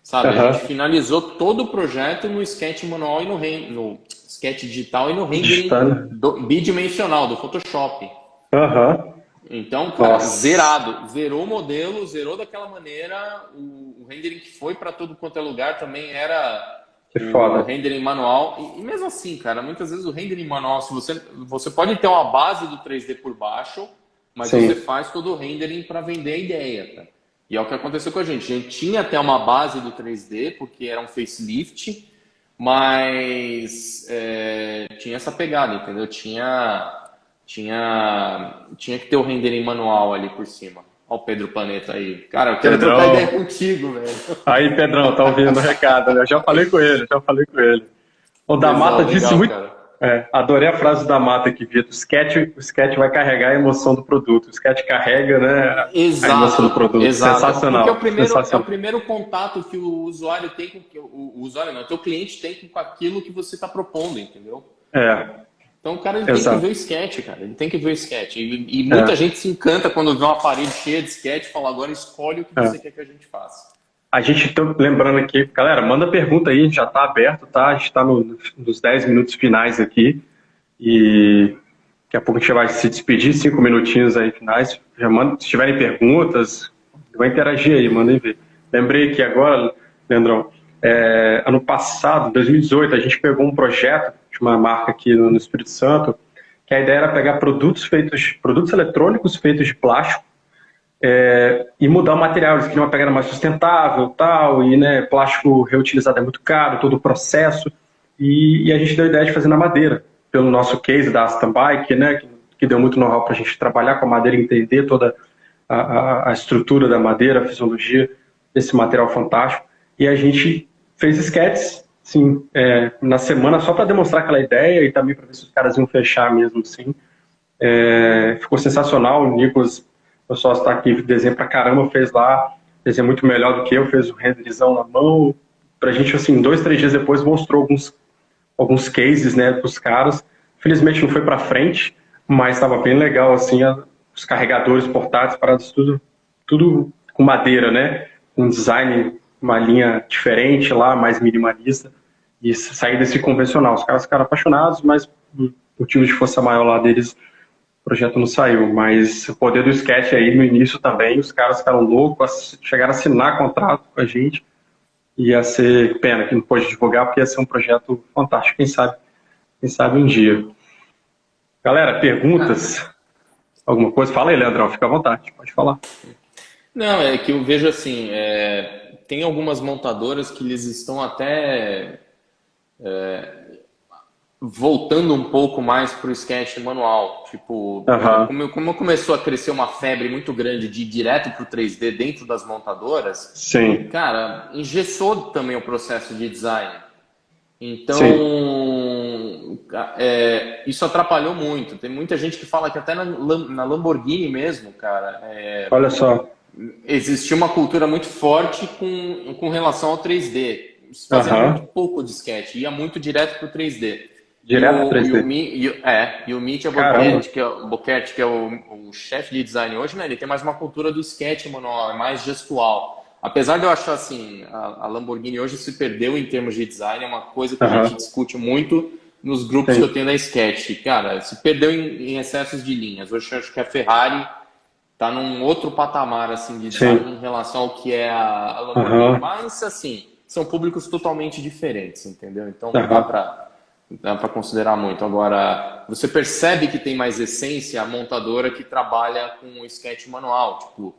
sabe? A gente Aham. finalizou todo o projeto no sketch manual e no sketch digital e no rendering Digitando. bidimensional do Photoshop. Aham. Então, cara, Nossa. zerado. Zerou o modelo, zerou daquela maneira. O rendering que foi para todo quanto é lugar também era Que o foda. rendering manual. E mesmo assim, cara, muitas vezes o rendering manual, se você pode ter uma base do 3D por baixo, mas você Sim. faz todo o rendering para vender a ideia, cara. E é o que aconteceu com a gente. A gente tinha até uma base do 3D, porque era um facelift, mas tinha essa pegada, entendeu? Tinha que ter o rendering manual ali por cima. Olha o Pedro Planeta aí. Cara, eu quero trocar ideia Pedrão. contigo, velho. Aí, Pedrão, tá ouvindo o recado, né? Eu já falei com ele, já falei com ele. O da Mata Tesão, disse legal, muito. cara. Adorei a frase da Mata aqui, Vitor. O sketch vai carregar a emoção do produto. O sketch carrega, né, a emoção do Exato, produto. exato. Porque Sensacional, é o sensacional. primeiro contato que o usuário tem com o usuário, não, o teu cliente tem com aquilo que você está propondo, entendeu? É, Então o cara ele tem que ver exato. o sketch, cara. Ele tem que ver o sketch. E muita É, gente se encanta quando vê uma parede cheia de sketch e fala, agora escolhe o que é. você quer que a gente faça. A gente tá lembrando aqui, galera, manda pergunta aí, já está aberto, tá? A gente está nos 10 minutos finais aqui e daqui a pouco a gente vai se despedir, 5 minutinhos aí finais. Já manda, se tiverem perguntas, vai interagir aí, mandem ver. Lembrei que agora, Leandrão, ano passado, 2018, a gente pegou um projeto de uma marca aqui no Espírito Santo, que a ideia era pegar produtos eletrônicos feitos de plástico e mudar o material. Eles queriam uma pegada mais sustentável, tal, e né, plástico reutilizado é muito caro, todo o processo. E a gente deu a ideia de fazer na madeira, pelo nosso case da Aston Bike, né, que deu muito know-how para a gente trabalhar com a madeira, entender toda a estrutura da madeira, a fisiologia desse material fantástico. E a gente fez sketches, sim, na semana, só para demonstrar aquela ideia e também para ver se os caras iam fechar mesmo, sim. Ficou sensacional. O Nicolas, meu sócio, está aqui, desenho pra caramba, fez lá, desenho muito melhor do que eu, fez o renderizão na mão. Pra gente, assim, 2, 3 dias depois, mostrou alguns cases, né, pros caras. Felizmente não foi pra frente, mas estava bem legal, assim, os carregadores portáteis, paradas, tudo com madeira, né, um design, uma linha diferente lá, mais minimalista, e sair desse convencional. Os caras ficaram apaixonados, mas por motivo de força maior lá deles, o projeto não saiu, mas o poder do sketch aí no início também, os caras ficaram loucos, chegaram a assinar contrato com a gente, ia ser pena que não pôde divulgar, porque ia ser um projeto fantástico, quem sabe um dia. Galera, Ah, perguntas? Alguma coisa? Fala aí, Leandrão, fica à vontade, pode falar. não, é que eu vejo assim, tem algumas montadoras que eles estão até voltando um pouco mais para o sketch manual. Tipo, Aham, como começou a crescer uma febre muito grande de ir direto para o 3D dentro das montadoras, sim, cara, engessou também o processo de design. sim, Então, isso atrapalhou muito. Tem muita gente que fala que até na Lamborghini mesmo, cara, olha só, existia uma cultura muito forte com relação ao 3D. Se fazia muito aham, pouco de sketch, ia muito direto para o 3D. direto 3D, E o Mitya caramba, Boquete, que é o chefe de design hoje, né, ele tem mais uma cultura do sketch manual, é mais gestual. Apesar de eu achar assim, a Lamborghini hoje se perdeu em termos de design, é uma coisa que a gente aham, discute muito nos grupos que eu sim, tenho da Sketch. Cara, se perdeu em excessos de linhas. Hoje eu acho que a Ferrari tá num outro patamar assim de design sim, em relação ao que é a Lamborghini. aham, Mas assim, são públicos totalmente diferentes, entendeu? Então não aham, dá para considerar muito. Agora, você percebe que tem mais essência a montadora que trabalha com o sketch manual, tipo,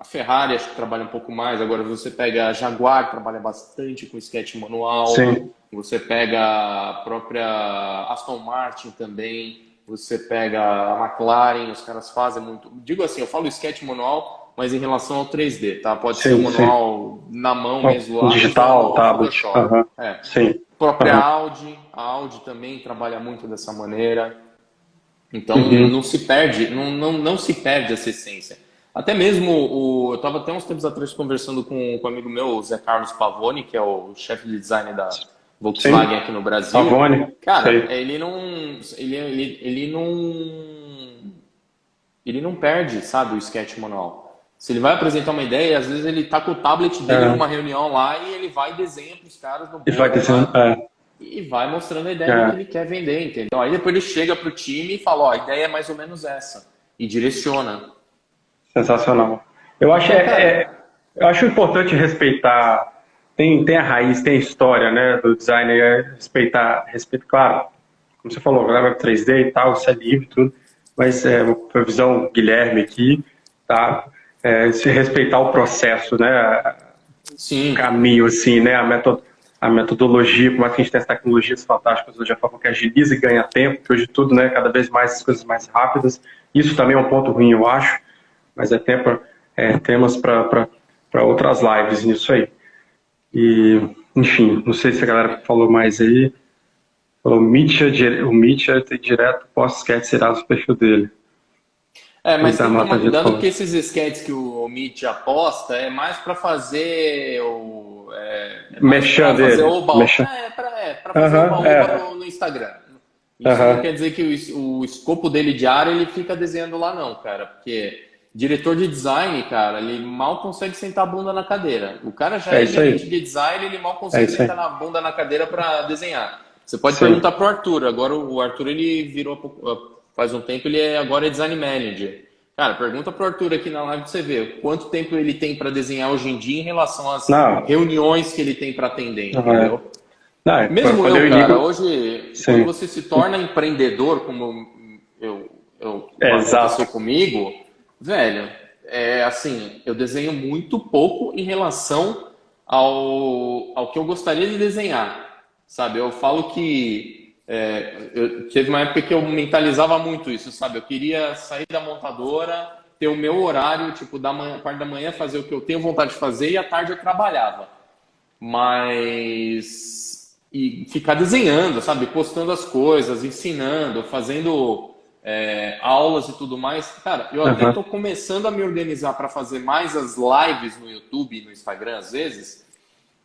a Ferrari acho que trabalha um pouco mais. Agora você pega a Jaguar, trabalha bastante com sketch manual. sim, Você pega a própria Aston Martin também. Você pega a McLaren, os caras fazem muito. Digo assim, eu falo sketch manual, mas em relação ao 3D, tá? Pode ser o sim, sim. manual na mão mesmo lá, Digital, usando o tablet. Photoshop. Aham. É. Sim. A própria Aham. Audi também trabalha muito dessa maneira. Então Uhum. não se perde, não se perde essa essência. Até mesmo eu estava até uns tempos atrás conversando com um amigo meu, o Zé Carlos Pavone, que é o chefe de design da Volkswagen Sim. aqui no Brasil. Avone. Cara, Sei. ele não perde, sabe, o sketch manual. Se ele vai apresentar uma ideia, às vezes ele tá com o tablet dele numa É. reunião lá e ele vai e desenha para os caras no E vai board dizendo. lá e vai mostrando a ideia do que É. ele quer vender, entendeu? Aí depois ele chega pro time e fala, ó, a ideia é mais ou menos essa. E direciona. Sensacional. Eu acho, Então, cara, eu acho importante respeitar tem a raiz, tem a história, né, do design, respeitar, claro, como você falou, agora vai para 3D e tal, isso é livre e tudo, mas a visão Guilherme aqui, tá? Se respeitar o processo, né? Sim. O caminho, assim, né? A metodologia, por mais que a gente tenha tecnologias fantásticas hoje, a forma que agiliza e ganha tempo, que hoje tudo, né? Cada vez mais as coisas mais rápidas. Isso também é um ponto ruim, eu acho, mas temas para outras lives nisso aí. E, enfim, não sei se a galera falou mais aí. O Mitya tem direto pós-sketch será do perfil dele. Mas tem que tomar cuidado porque esses sketches que o Meet aposta é mais para fazer o. Mexer dele. Para fazer o baú no Instagram. Isso não quer dizer que o escopo dele diário ele fica desenhando lá, não, cara. Porque diretor de design, cara, ele mal consegue sentar a bunda na cadeira. O cara já é gerente de design, ele mal consegue sentar a bunda na cadeira para desenhar. Você pode perguntar pro Arthur. Agora o Arthur ele virou faz um tempo, agora é design manager. Cara, pergunta pro Arthur aqui na live pra você ver quanto tempo ele tem para desenhar hoje em dia em relação às reuniões que ele tem para atender, entendeu? Mesmo cara, hoje, quando você se torna empreendedor, como aconteceu comigo, velho, assim, eu desenho muito pouco em relação ao que eu gostaria de desenhar, sabe? Eu falo que teve uma época que eu mentalizava muito isso, sabe? Eu queria sair da montadora, ter o meu horário, tipo, parte da manhã fazer o que eu tenho vontade de fazer e à tarde eu trabalhava. E ficar desenhando, sabe? Postando as coisas, ensinando, fazendo aulas e tudo mais. Cara, eu até tô começando a me organizar para fazer mais as lives no YouTube e no Instagram, às vezes,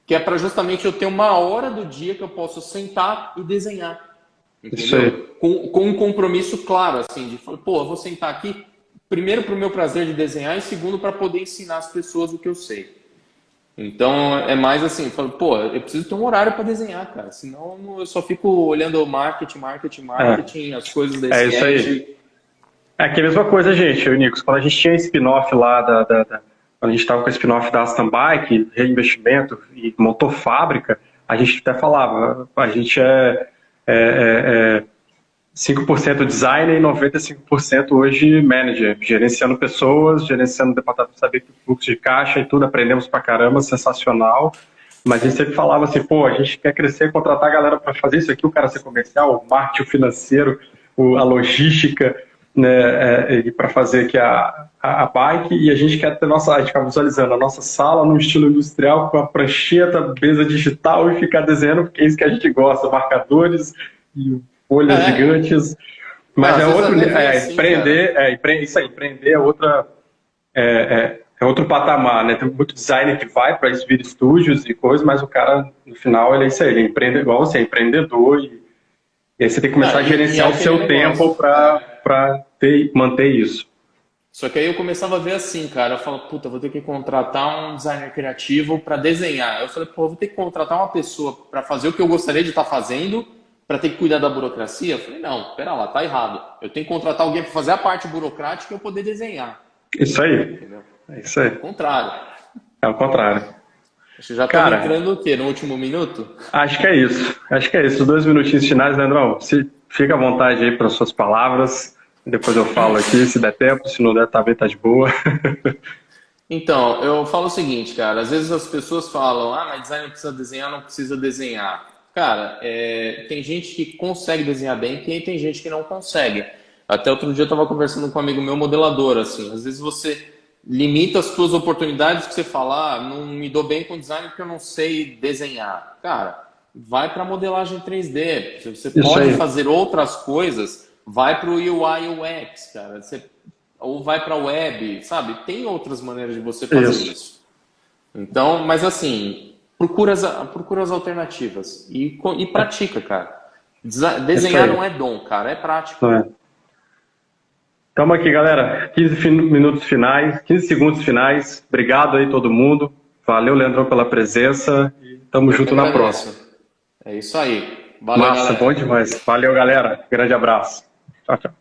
que é para justamente eu ter uma hora do dia que eu posso sentar e desenhar. Entendeu? Com um compromisso claro, assim, de falar, eu vou sentar aqui, primeiro para o meu prazer de desenhar e segundo para poder ensinar as pessoas o que eu sei. Então, é mais assim, eu preciso ter um horário para desenhar, cara, senão eu só fico olhando marketing, as coisas desse isso aí. Que a mesma coisa, gente, Nicos, quando a gente tinha spin-off lá, quando a gente estava com o spin-off da Aston Bike, reinvestimento e montou fábrica, a gente até falava, a gente 5% designer e 95% hoje manager, gerenciando pessoas, gerenciando o departamento, saber que fluxo de caixa e tudo, aprendemos pra caramba, sensacional. Mas a gente sempre falava assim, a gente quer crescer, contratar a galera para fazer isso aqui, o cara ser comercial, o marketing, o financeiro, a logística, né, e para fazer aqui a bike, e a gente quer ter a gente ficar visualizando a nossa sala no estilo industrial, com a prancheta, mesa digital e ficar desenhando, porque é isso que a gente gosta, marcadores e folhas gigantes. Mas empreender, isso aí, empreender é outra... É outro patamar, né? Tem muito designer que vai para vir estúdios e coisas, mas o cara, no final, ele é isso aí, ele é igual você, é empreendedor e aí você tem que começar a gerenciar o seu tempo para manter isso. Só que aí eu começava a ver assim, cara, eu falo, vou ter que contratar um designer criativo para desenhar. Eu falei, vou ter que contratar uma pessoa para fazer o que eu gostaria de estar fazendo, para ter que cuidar da burocracia. Eu falei, não, pera lá, tá errado. Eu tenho que contratar alguém para fazer a parte burocrática e eu poder desenhar. Isso aí. Entendeu? É isso aí. É o contrário. É o contrário. Acho que já estamos entrando o quê? No último minuto? Acho que é isso. Os 2 minutinhos finais, Leandrão. Fica à vontade aí para suas palavras. Depois eu falo aqui, se der tempo. Se não der, tá de boa. Então, eu falo o seguinte, cara. Às vezes as pessoas falam, mas design não precisa desenhar, não precisa desenhar. Cara, tem gente que consegue desenhar bem e tem gente que não consegue. Até outro dia eu estava conversando com um amigo meu, modelador, assim. Às vezes você limita as suas oportunidades que você fala, não me dou bem com design porque eu não sei desenhar. Cara, vai para modelagem 3D. Você pode fazer outras coisas, vai para o UI UX, cara. Ou vai para a web, sabe? Tem outras maneiras de você fazer isso. Então, mas assim, procura as alternativas e pratica, cara. Desenhar não é dom, cara, é prática. Estamos aqui, galera. 15 segundos finais. Obrigado aí todo mundo. Valeu, Leandrão, pela presença. E tamo junto na próxima. É isso aí. Valeu, Massa, galera. Bom demais. Valeu, galera. Grande abraço. Tchau, tchau.